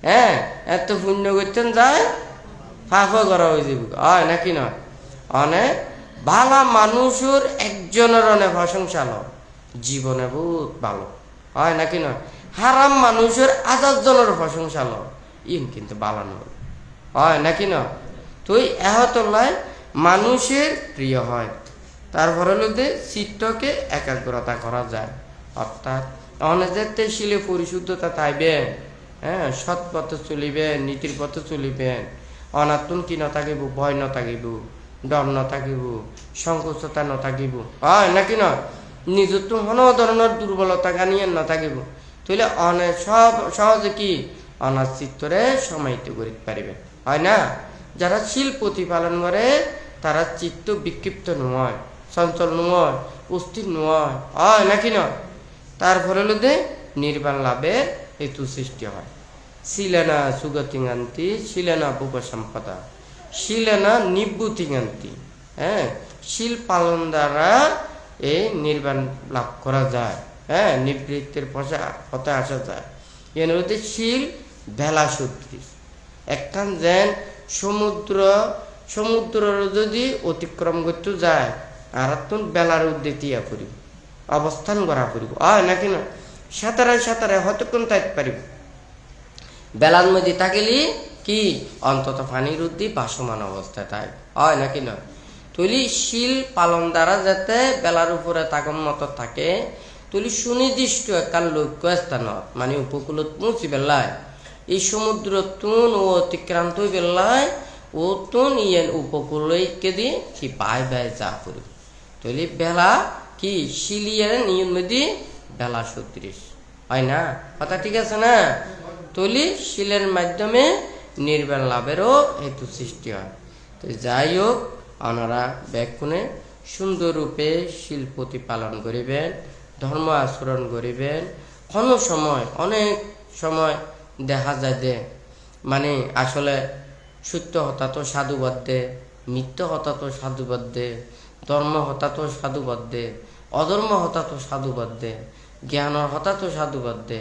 হ্যাঁ, এত পুণ্য করতেন যায় পাপও করা হয়ে যাব, হয় নাকি নয়? অনেক ভালো মানুষের একজনের অনেক প্রশংসা ল জীবনে বহুত ভালো, হয় নাকি নয়? হারাম মানুষের 1000 জনের প্রশংসা ল ইন কিন্তু বালানো, হয় নাকি নয়? তুই এহতলায় মানুষের প্রিয় হয়। তারপরে হলো চিত্তকে একাগ্রতা করা যায়, অর্থাৎ অনেক শিলে পরিশুদ্ধতা থাকবে। হ্যাঁ, সৎ পথে চলিবেন, নীতির পথে চলিবেন, অনাত্মন কি নথাকিব, ভয় নথাকিব, ডর নথাকিব, সংকোচতা নথাকিব, হয় নাকি নয়? নিজের তো কোনো ধরনের দুর্বলতা গানিয়ে নথাকিব। তাহলে অনেক সহজে কি অনাথ চিত্তরে সমাহিত করিতে পারিবে, হয় না? যারা শিল প্রতিপালন করে তারা চিত্ত বিক্ষিপ্ত নয়, চঞ্চল নয়, অস্থির নয়, হয় নাকি নয়? তারপরে হলো নির্বাণ লাভের হেতু সৃষ্টি হয়। শিলেনা সুগতিঙ্গান্তি শিলেনা উপসম্পদা শিলেনা নিবৃত্তিঙ্গান্তি। হ্যাঁ, শিল পালন দ্বারা এই নির্বাণ লাভ করা যায়। হ্যাঁ, নিবৃত্তির পথে আসা যায়। এর মধ্যে শিল ভেলা সদৃশ। একখান যেন সমুদ্র যদি অতিক্রম করতে যায় আর বেলার উদ্দেতিয়া করিব, অবস্থান করা করিব, হয় নাকি না? সাঁতারে হতক্ষণ থাকতে পারিব, বেলার মধ্যে থাকিলি কি অন্তত পানির উদ্দি বাসমান অবস্থায় থাক, হয় নাকি না? তুলি শিল পালন দ্বারা যাতে বেলার উপরে তাগম মতো থাকে, তুলি সুনির্দিষ্ট একটা লক্ষ্য স্থানত মানে উপকূলত পৌঁছি বেলায় এই সমুদ্র তুন ও অতিক্রান্ত বেলায় ও তুন ইয়েন উপকূলকে দিয়ে কি পায় ব্যয় যা করি। তাহলে বেলা কি শিলিয়ার নিয়ম মধ্যে বেলা সদৃশ, হয় না? কথা ঠিক আছে না? তাহলে শিলের মাধ্যমে নির্বাণ লাভেরও হেতু সৃষ্টি হয়। তো যাই হোক, ওনারা ব্যাকুণে সুন্দর রূপে শিল প্রতিপালন করিবেন, ধর্ম আচরণ করিবেন। কোনো সময় অনেক সময় দেখা যায় যে মানে আসলে সত্য হতা তো সাধুবাদ দে, মিথ্য হতা তো সাধুবাদ দে, ধর্ম হতা তো সাধুবাদ দে, অধর্ম হতা তো সাধুবাদ দে, জ্ঞানের হতা তো সাধুবাদ দে,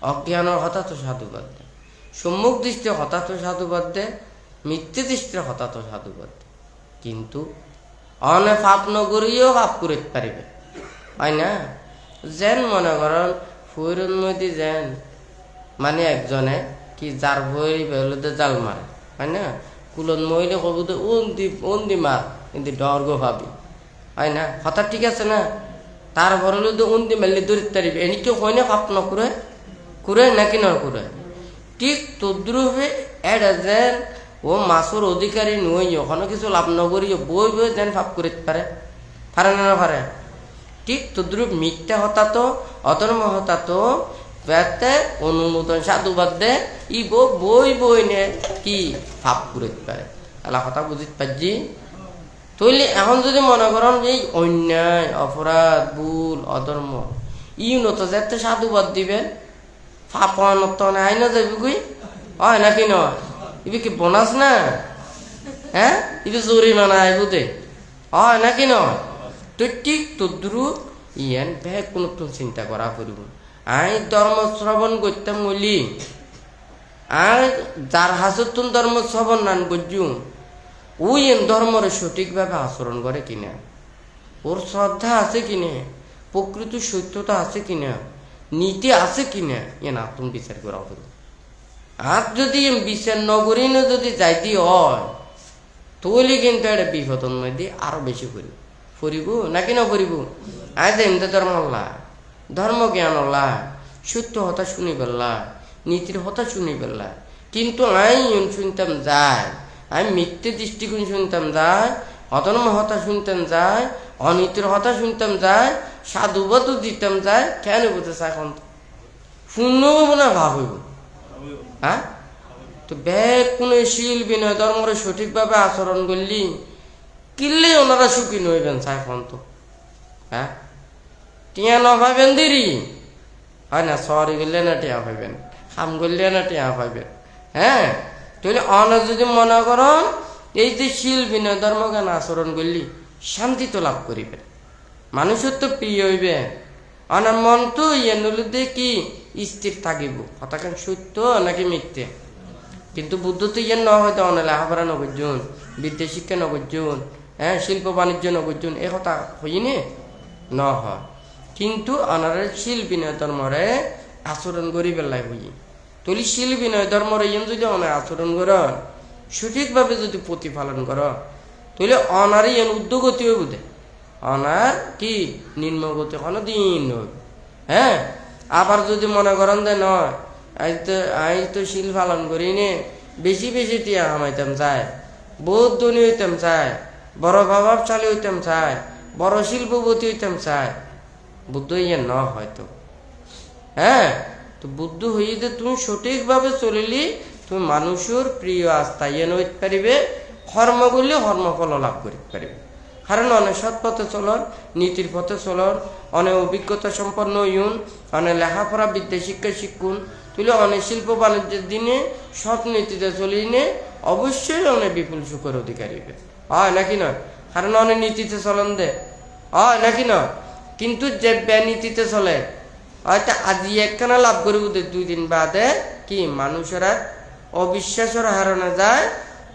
অজ্ঞানের হতা তো সাধুবাদ দে, সম্মুখ দৃষ্টি হতা তো সাধুবাদ দে, মিথ্যে দৃষ্টির হতা তো সাধুবাদ দে। কিন্তু অনেক পাপ নগরীও পাপ করতে পারিবে, হয় না? যেন মনে করেন ফুয়ের নদী যেন মানে একজনে কি যার বই বেলুতে জাল মারে, হয় না? কুলন মহিলে কবুতে ওন্দি মার কিন্তু ডর্গ ভাবি, হয় না? কথা ঠিক আছে না? তারপরে হলো উন্দি মেললে দরিত তারিবে এনেকে হয় না পাপ নকরে করে নাকি না করে ঠিক তদ্রুপে এটা যেন ও মাছর অধিকারী নই ওখানে কিছু লাভ নকরি বই বই যেন পাপ করিতে পারে পারে না পারে ঠিক তদ্রুপ মিথ্যা হতাতো অধর্ম হতাতো বেতে অনুমোদন সাধুবাদ দে ই বই বই নে কি পাপ করিতে পারে আল্লাহ কথা বুঝিতে পারছি তৈলে এখন যদি মনে করেন এই অন্যায় অপরাধ ভুল অধর্ম ইউনত যাতে সাধুবাদ দিবেন পাপনত আই না যাবি কই হয় নাকি নয় ইবি কি বোনাস না হ্যাঁ ইবি জরিমানা আইব দে হয় নাকি নয় তো ঠিক তদ্রুপ ইয়ান বে কোনো চিন্তা করা করিব আই ধর্ম শ্রবণ করতাম বলি আর যার হাসতুন ধর্ম শ্রবণ নান গজ্জু ওই ধর্মরে সঠিকভাবে আচরণ করে কিনা ওর শ্রদ্ধা আছে কিনা প্রকৃত সত্যতা আছে কিনা নীতি আছে কিনা এ না তুমি বিচার করা করো আর যদি বিচার নগরীনে যদি যাইতে হয় তাহলে কিন্তু এটা বিপদন মধ্যে আরো বেশি করি ফুরিব নাকি না ফুরিব আজ এমনি ধর্ম জ্ঞান হলা সত্য হতা শুনি পেলা নীতির হতা শুনি পেলা কিন্তু আই শুনতাম যায় আমি মিথ্যে দৃষ্টিকোণ শুনতাম যায় অধর্ম হতা শুনতাম যায় অনীতির হতা শুনতাম যায় সাধুবাদও দিতাম যায় কেন বুঝেছে এখন শুনব না ভাব হইব হ্যাঁ তো ব্যাগ কোনো শীল বিনয় ধর্মরে সঠিকভাবে আচরণ করলি কিনলে ওনারা সুখী নইবেন এখন তো হ্যাঁ টিয়া না পাইবেন দেরি হয় না শহরে গেলে না টিয়া পাইবেন খাম করলে না টিয়া পাইবেন হ্যাঁ তাহলে অনেক যদি মনে করেন এই যে শীল বিনয় ধর্মজ্ঞান আচরণ করলি শান্তি তো লাভ করিবে মানুষের তো প্রিয় হইবে অনার মন তো ইয়ে নলুদে কি স্থির থাকিব কথাখান সত্য নাকি মিথ্যে কিন্তু বুদ্ধ তো ইয়ে ন হয়তো অনেক লেখাপড়া নগর্জন বিদ্যা শিক্ষা নগর্জন হ্যাঁ শিল্প বাণিজ্য নগর্জন এ কথা হইনি ন হয় কিন্তু অনার শীল বিনয় ধর্মরে আচরণ করি বেলায় হই তলি শীল বিনয় ধর্মর ইন যদি অনেক আচরণ কর সঠিকভাবে যদি প্রতিপালন কর তাহলে অনারই এন উদ্যোগতি হইব দে অনার কি নিম্নগতি কোনো দিন হইব হ্যাঁ আবার যদি মনে করেন দে নয় আজ তো শীল পালন করি নে বেশি বেশি টিয়া হামাইতাম চাই বহুত ধনী হইতাম চাই বড় প্রভাবশালী হইতাম চাই বড় শিল্পপতি হইতাম চাই বুদ্ধ ইয়ে ন হয়তো হ্যাঁ তো বুদ্ধ হয়ে যে তুমি সঠিকভাবে চলিলি তুমি মানুষের প্রিয় আস্থা ইয়ে নইতে পারিবে কর্ম করলে কর্মফল লাভ করিতে পারিবে কারণ অনেক সৎ পথে চলন নীতির পথে চলন অনেক অভিজ্ঞতা সম্পন্ন হইন অনেক লেখাপড়া বিদ্যা শিক্ষা শিক্ষুন তুলে অনেক শিল্প বাণিজ্যের দিনে সৎ নীতিতে চলিনে অবশ্যই অনেক বিপুল সুখের অধিকারী হবে হয় নাকি নয় কারণ অনেক নীতিতে চলন দে হয় নাকি নয় কিন্তু যে নীতিতে চলে হয়তো আজি একখানা লাভ করিব 2 দিন বাদে কি মানুষেরা অবিশ্বাসের হারানো যায়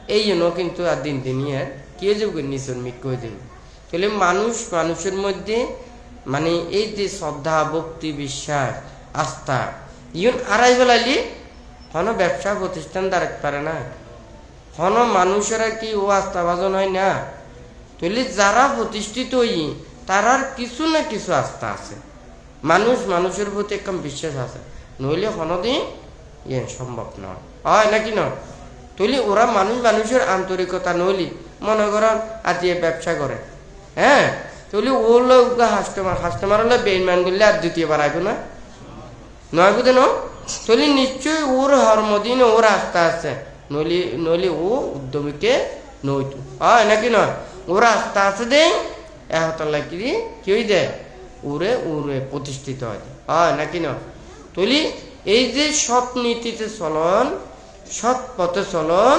এই জন্য কিন্তু আর দিন দিনই কি হয়ে যাবে নিচন মিক্ষ হয়ে যাবে তাহলে মানুষের মধ্যে মানে এই যে শ্রদ্ধা ভক্তি বিশ্বাস আস্থা ইউন আড়াই বেলালি কোনো ব্যবসা প্রতিষ্ঠান দাঁড়াতে পারে না কোনো মানুষেরা কি ও আস্থা ভাজন হয় না তাহলে যারা প্রতিষ্ঠিত হই তারার কিছু না কিছু আস্থা আছে মানুষের প্রতি একদম বিশ্বাস আছে নইলে কোনোদিন ইয়ে সম্ভব নয় হয় নাকি নয় তাহলে ওরা মানুষের আন্তরিকতা নইলি মনে করেন আজ ব্যবসা করে হ্যাঁ তাহলে ওগুলো কাস্টমার হলে বেইমান করলে আর দ্বিতীয়বার আসবে না নয় বুঝে ন তাহলে নিশ্চয়ই ওর হরমদিন ওর আস্থা আছে নইলে ও উদ্যমীকে নইতো হয় নাকি নয় ওর আস্থা আছে দে এহতলা কি হই দে ওরে প্রতিষ্ঠিত হয় নাকি নয় তাহলে এই যে সৎ নীতিতে চলন সৎ পথে চলন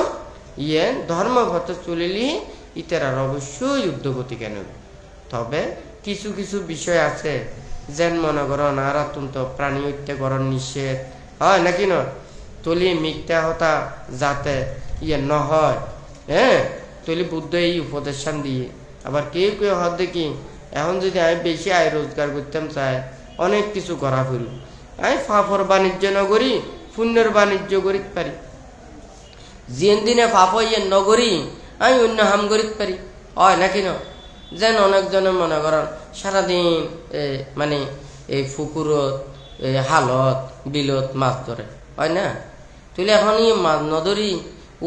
ইয়ে ধর্ম পথে চলিলি ইতার অবশ্যই উদ্যোগতি কেন তবে কিছু কিছু বিষয় আছে যেন মনে করো নারাতন্ত প্রাণী হত্যাকরণ নিষেধ হয় নাকি নয় তলি মিথ্যা হতা যাতে ইয়ে ন হয় হ্যাঁ তলি বুদ্ধ এই উপদেশান দিয়ে আবার কেউ কেউ হয় দেখি এখন যদি আমি বেশি আয় রোজগার করতাম চাই অনেক কিছু করা ফেলি আমি ফাফর বাণিজ্য নগরী পুণ্যের বাণিজ্য করিতে পারি যেন দিনে ফাফ ইয়ে নগরী আমি অন্য হাম করিতে পারি হয় নাকি ন যেন অনেকজনে মনে করেন সারাদিন মানে এই পুকুরত হালত বিলত মাছ ধরে হয় না, তুলে এখন মাছ নধরি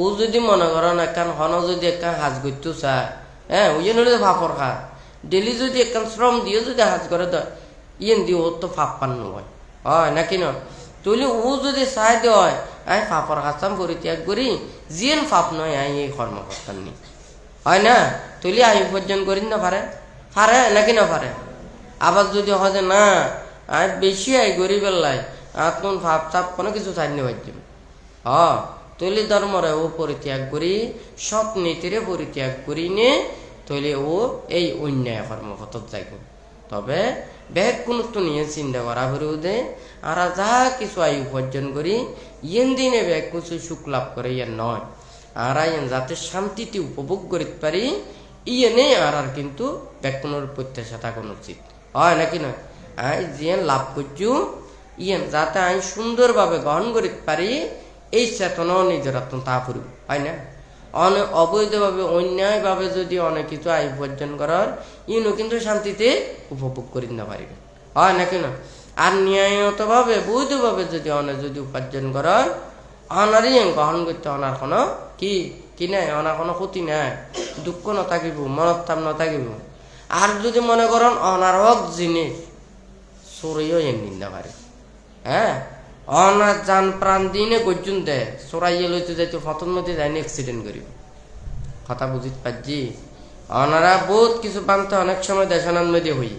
ও যদি মনে করেন একখান হন যদি একখান হাজ করতে চায়, হ্যাঁ ওই জন্য ফাপর খা ডেলি যদি একখান শ্রম দিয়ে যদি হাজ করে দেয় ইয়েন দিয়ে ওর তো ফাপ পান নয় হয় নাকি নয়, তুলে ও যদি চাই দেয় আই ফাপর হাসাম পরিত্যাগ করি জিয়েন ফাপ নয় আই এই কর্মকর্তার নি হয় না, তুলি আই উপার্জন করি না পারে পারে নাকি না পারে। আবার যদি হয় যে না আই বেশি আই গরিবের লাই আর কোন ফাপ চাপ কোনো কিছু চাই নি পারছিলাম তৈলি ধর্মরে ও পরিত্যাগ করি সব নীতিরে পরিত্যাগ করি নে তৈলি ও এই অন্যায় কর্মপথ যাইব। তবে ব্যাগ কোনত্ব নিয়ে চিন্তা করা বিরুদ্ধে আর যা কিছু আয় উপার্জন করি ইয়েন দিনে ব্যাগ কিছু সুখ লাভ করে ইয়েন নয়, আর আইন যাতে শান্তিতে উপভোগ করিতে পারি ইয়েনে আর কিন্তু ব্যাগ কোনোর প্রত্যাশা থাকুন উচিত হয় নাকি নয়। আই জিয়েন লাভ করছু ইয়েন যাতে আই সুন্দরভাবে গ্রহণ করিতে পারি এই চেতনাও নিজের তা ফুরব হয় না। অনেক অবৈধভাবে অন্যায়ভাবে যদি অনেক কিছু আয় উপার্জন করার ইনও কিন্তু শান্তিতে উপভোগ করি না পারিবে হয় নাকি না। আর ন্যায়তভাবে বৈধভাবে যদি অনেক যদি উপার্জন করার অনারই গ্রহণ করতে অনার কোনো কি নাই, অনার কোনো ক্ষতি নাই, দুঃখ নথাকিব মনস্তাপ নথাকিব। আর যদি মনে করেন অনার হক জিনিস চোরেও এন নিন্দা পারে, হ্যাঁ অনার যান প্রাণ দিনে গর্জুন দেয় চোরাইয়ে লইতে যাইতে ফতন মধ্যে যায়নি অ্যাক্সিডেন্ট করিব কথা বুঝিতে পারছি। অনারা বহুত কিছু বানতে অনেক সময় দেশানন্দ মধ্যে হই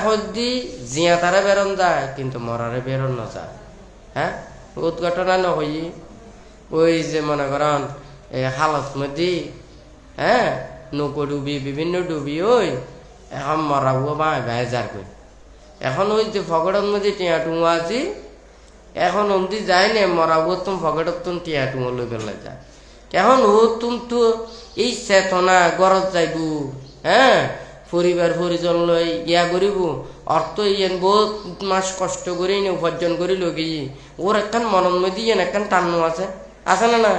হদ্দি জিয়া তারা বেরোন যায় কিন্তু মরারে বেরোন না যায়, হ্যাঁ বহুত ঘটনা ন হই ওই যে মনে করেন এই হালত মধ্যে হ্যাঁ নৌকো ডুবি বিভিন্ন ডুবি ওই এখন মরাবো বা বেজার কই এখন ওই যে ফগড়ের মধ্যে টিয়া টুঙা আছি এখন অমদি যায় না মরাবো তুম ফগড়ের তুম টিয়া টুঙো লই পেলে যায় এখন ও তুম তো এই চেতনা গরজ যাইব, হ্যাঁ পরিবার পরিজন লই ইয়া করিব অর্থ ইয়েন বহুত মাস কষ্ট করে উপার্জন করে লগি ওর একখান মরণ মধ্যে ইয়েন একখান টান্ন আছে না না।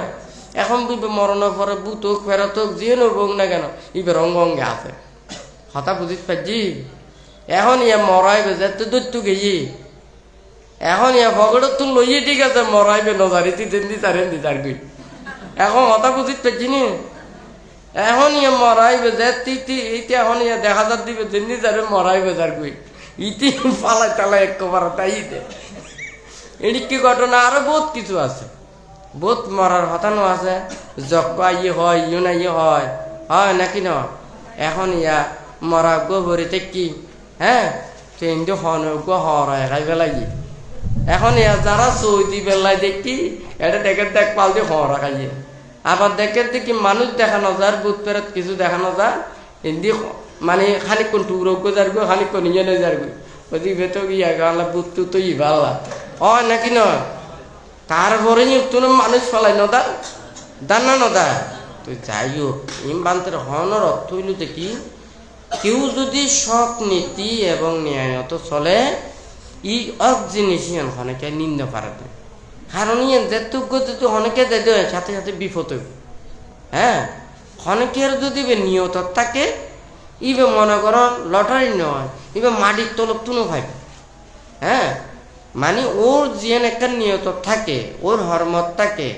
এখন মরণের পরে বুত হোক ফেরত হোক যিয়ে হোক না কেন ইবে রঙ্গ অঙ্গে আছে কথা বুঝিতে পারছি। এখন ইয়া মরাইবে যে তো দৈত্য গেছি এখন ইয়া ফগড়ত তুম লইয়ে ঠিক আছে মরাইবে নজারি তিন দি চার গই এখন কথা বুঝিতে পারছি নি। এখন ইয়ে মরাইবে যে ইতি এখন ইয়ে দেখা যার দিবে যেমনি যাবে মরাইবে যার গই ইতি পালাই টালাই একবার তাই এটি কি ঘটনা আরো বহুত কিছু আছে, বহুত মরার হতানো আছে যজ্ঞ ইয়ে হয় ইয়ে না ইয়ে হয় হয় নাকি না। এখন ইয়া মরা গো ভরিতে কি হ্যাঁ কিন্তু হনজ্ঞ হরাই খাইবে লাগি এখন ইয়া যারা চৌদি বেলায় দেখি এটা দেখে দেখ পাল দিয়ে হরা খাইয়ে আবার দেখে দেখি মানুষ দেখানো যায় বুধ পেরত কিছু দেখানো যায় হিন্দি মানে খানিক্ষণ টুকরোগ্য যারগো খানিক্ষণ ইয়ে নয় যারগো ওই ভেতর গিয়া গালা বুধ তো ই ভাল্লা হয় নাকি নয়। তারপরে তুমি মানুষ ফেলাই নদা দান না নদা তুই যাই হোক ইম বান্তের হনর অর্থ হইল দেখি কেউ যদি সৎ নীতি এবং ন্যায়ত চলে ই অক জিনিস অনেকে নিন্দা পারে কারণ ইয়ে যেটুকু অনেকে দেয় সাথে সাথে বিপদ হইব, হ্যাঁ অনেকের যদি নিয়ত থাকে ইবে মনে করো লটারি নয় ইবে মাটির তলব তুনো ভাইবে, হ্যাঁ মানে ওর যেন একটা নিয়ত থাকে ওর হরমত থাকে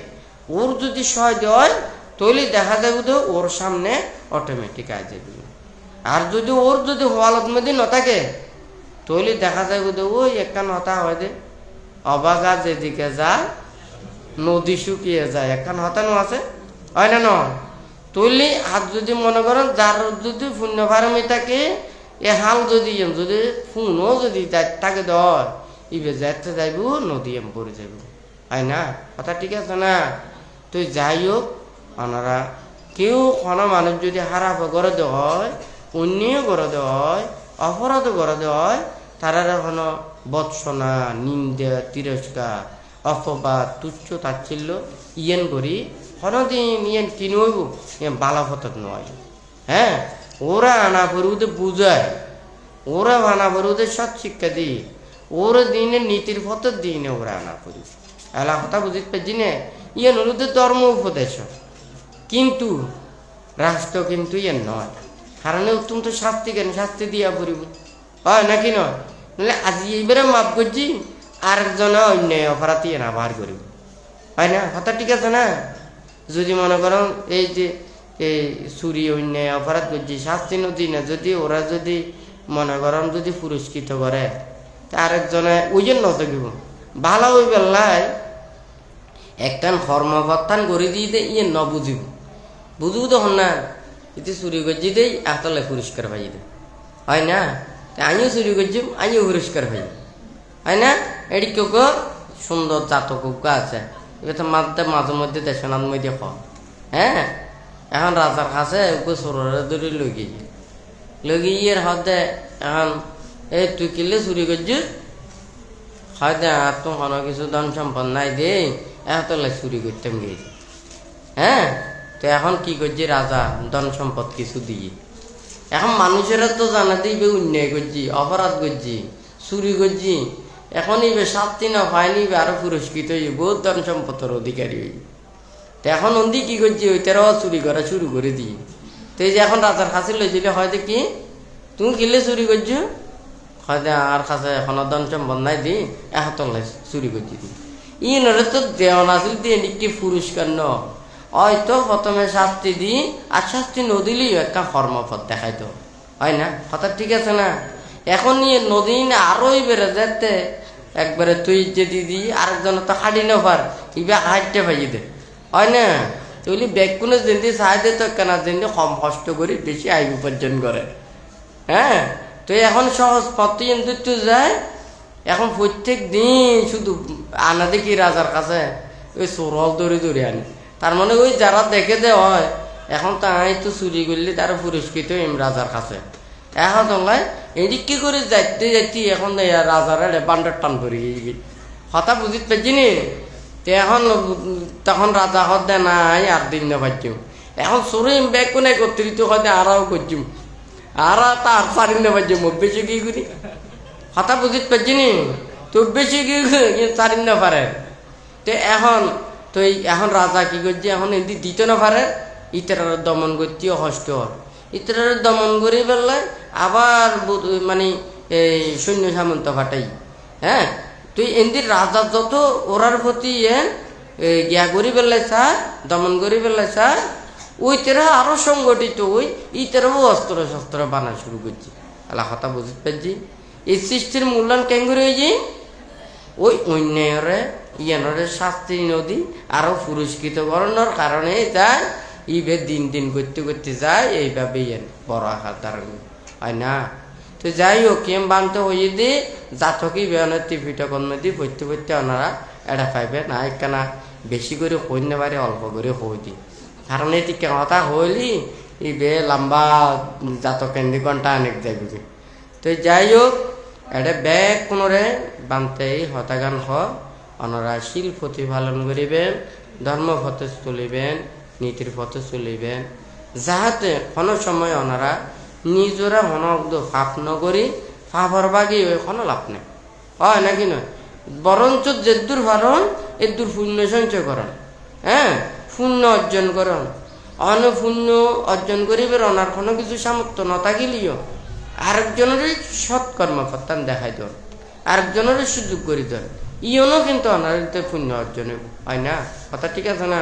ওর যদি সহায় দেয় তৈলি দেখা যাবে তো ওর সামনে অটোমেটিক আয় যাবে। আর যদি ওর যদি হওয়ালত মধ্যে ন থাকে তৈলি দেখা যাবে তো ওই একটা নতা হয় যে অবাগা যেদিকে যায় নদী শুকিয়ে যায় একখান হতানো আছে হয় না নয়। তৈলি আর যদি মনে করেন যার যদি পুণ্য ফার্মি থাকে এ হাল যদি ফুনও যদি তাকে দেয় ইবে যাইতে যাইব নদী এম পড়ে যাইব হয় না কথা ঠিক আছে না। তুই যাই হোক ওনারা কেউ কোনো মানুষ যদি হারাপ করে দেওয়া হয় অন্যায় করে দেওয়া হয় অপরাধ করে দেওয়া হয় তারা কোনো বৎসনা নিন্দা তিরস্কার অপবাদ তুচ্ছ তাচ্ছিল্য ইয়েন করি কোনোদিন ইয়েন কিনে হইব ইয়েন বালাফতক নয়, হ্যাঁ ওরা আনা পড়ুতে বুঝায় ওরা আনা পড়ুতে সৎ শিক্ষা দিই ওর দিনে নীতির ফতর দিনে ওরা আনা করি এলা কথা বুঝিতে পারছি না। ইয়েন হলুদের ধর্ম উপদেশ কিন্তু রাষ্ট্র কিন্তু ইয়েন নয়, কারণে অত্যন্ত শাস্তি কেন শাস্তি দিয়া পড়িব হয় নাকি নয় নাহলে আজি এইবারে মাফ করছি আরেকজনে অন্যায় অপরাধী না বার করিব হয় না কথা ঠিক আছে না যদি মনে করো এই যে এই চুরি অন্যায় অপরাধ করছি শাস্তি নদী না যদি ওরা যদি মনে করেন যদি পুরস্কৃত করে আরেকজনে ওই জন্য থাকিব ভালো ওই বেলায় একটান কর্মকর্তান করে দিয়ে ইয়ে ন বুঝিব বুঝব তখন না এতে চুরি করছি দেই এতলে পুরস্কার পাই দে হয় না আমিও চুরি করছি আমিও পুরস্কার পাই হয় না এটি কেউ সুন্দর জাতক আছে এবার তো মাঝে মধ্যে দেশনাথ মধ্যে হ্যাঁ এখন রাজার কাছে চোরের ধরে লগিয়ে হতে এখন এই তুই কিনলে চুরি করছিস হয়তো আর তো কোনো কিছু ধন সম্পদ নাই দে এতলে চুরি করতাম গিয়েছি হ্যাঁ তো এখন কি করছি রাজা ধন সম্পদ কিছু দিয়ে এখন মানুষেরা তো জানা দিবে অন্যায় করছি অপরাধ করছি চুরি করছি এখন ইবে শাস্তি না পায়নি আরো পুরস্কৃত হইবে বহুত ধন সম্পদের অধিকারী হই তো এখন অন্দি কি করছি ওইটারও চুরি করা শুরু করে দিই তো এই যে এখন রাজার কাছে লইছিলে হয়তো কি তুমি কিনলে চুরি করছো হয়তো আর কাছে এখনো ধন সম্পদ নাই দি এতলে চুরি করছি দি ইনরে তো দেওয়া নাছিল দিয়ে নাকি পুরস্কার ন হয়তো প্রথমে শাস্তি দি আর শাস্তি নদিলেই একটা কর্মপথ দেখাইতো হয় না কথা ঠিক আছে না এখন নিয়ে নদী না আরোই বেড়ে যেতে একবারে তুই যে দিদি আরেকজন তো হাঁটি না পার ইবা হাঁটতে পাই দে হয় না তুই ব্যাগ কোনো যেতে চাই দে তো কেনা যেতে কম কষ্ট করি বেশি আয় উপার্জন করে হ্যাঁ তো এখন সহজ পথে কিন্তু যায় এখন প্রত্যেক দিন শুধু আনা দেখি রাজার কাছে ওই চোরল দৌড়ে দৌড়ে আনি তার মানে ওই যারা দেখে দে হয় এখন তাই তো চুরি করলে তারা পুরস্কৃত এম রাজার কাছে এখন তোলাই এদিক কি করে যাইতে যাইতে এখন রাজার বান্ডার টান করে কথা বুঝিতে পারছি নি তো এখন তখন রাজা হতে নাই আর দিন না পারছিম এখন চোরে ব্যাগ কোনে একত্রিত হতে আরও করছিম আর তার চারি না পারছিম বেশি কি করি কথা বুঝিতে পারছি নি তো বেশি কি চারি না পারে তো এখন তো এখন রাজা কি করছে এখন এদিকে দিতে না পারে ইতার দমন করতে হষ্ট ইতার দমন করে ফেললে আবার মানে এই সৈন্য সামন্ত ফাটাই হ্যাঁ তুই এদিন রাজা যত ওরার প্রতি গিয়া করি ফেললে স্যার দমন করে ফেললে স্যার ওই তেরা আরো সংগঠিত ওই ইতারও অস্ত্র শস্ত্র বানা শুরু করছি আল্লাহ কথা বুঝতে পারছি এই সৃষ্টির মূল্যায়ন কেন করে হয়েছে ওই অন্যায়রে ইয়ানরে শাস্তি নদী আরো পুরস্কৃত করানোর কারণে যায় ইবে দিন দিন করতে করতে যায় এইভাবে বড় আকার ধারণ হয় না তো যাই হোক কেম বানতে হয়ে দি জাতকি বেয়নের টিভিটা কর্ম দি পড়তে পড়তে ওনারা এটা পাইবে না একখানা বেশি করে কইন পারে অল্প করে হই দি কারণ এটি কথা হইলি ইবে লম্বা জাতক কেন্দ্রিক ঘন্টা অনেক যাবে তো যাই হোক এটা ব্যাগ কোনরে বানতে হতাগান ওনারা শিল প্রতিপালন করিবেন ধর্ম পথে চলিবেন নীতির পথে চলিবেন যাহাতে কোনো সময় ওনারা নিজরা হনগ্ধ ফাপ নগরী ফাপর বাগি কোনো লাভ নেই হয় নাকি নয় বরঞ্চ যে দূর ভারণ এ দূর পুণ্য সঞ্চয় করেন হ্যাঁ পুণ্য অর্জন করেন অন্য পুণ্য অর্জন করিবেন ওনার কোনো কিছু সামর্থ্য ন থাকিলেও আরেকজনেরই সৎকর্ম করতাম দেখাই দেন আরেকজনেরই সুযোগ করি দেন ইয়নও কিন্তু অনারিতে পুণ্য অর্জন হয় না কথা ঠিক আছে না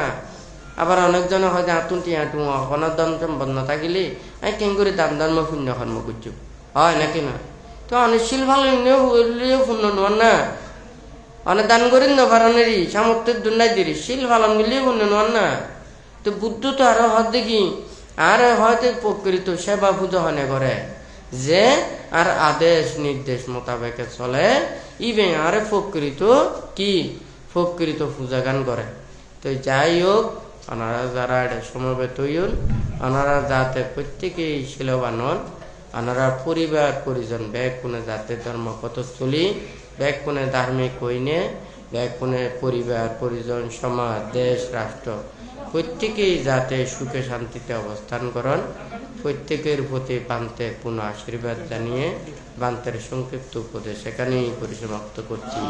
আবার অনেকজনে হয় যে আতুন টিয়া টু কোনো দান সম্পদ না থাকিলে আমি কেন করে দান ধর্ম পুণ্য কর্ম করছি হয় নাকি না তো অনিশ্চিল ভালো হইলেও পুণ্য নোয়ার না অনেক দান করি না ভারণেরই সামর্থ্যের দুর্নাই দিরি শিল ভালন গেলেও পুণ্য নোয়ার না তো বুদ্ধ তো আরো হত দেখি আর হয়তো প্রকৃত সেবা পুজো হনে করে যে আর আদেশ নির্দেশ মোতাবেকে চলে ইবে আর প্রকৃত কি প্রকৃত পূজা গান করে তো যাই হোক ওনারা যারা এটা সমবেত হইন ওনারা যাতে প্রত্যেকেই শিলবান হন ওনারা পরিবার পরিজন ব্যাগ কোনে যাতে ধর্ম কত চলি ব্যাগ কোনে ধার্মিক হইনে ব্যাগ কোনে পরিবার পরিজন সমাজ দেশ রাষ্ট্র প্রত্যেকেই যাতে সুখে শান্তিতে অবস্থান করেন প্রত্যেকের প্রতি বান্তে পুনঃ আশীর্বাদ জানিয়ে বান্তের সংক্ষিপ্ত উপদেশ এখানেই পরিসমাপ্ত করছি।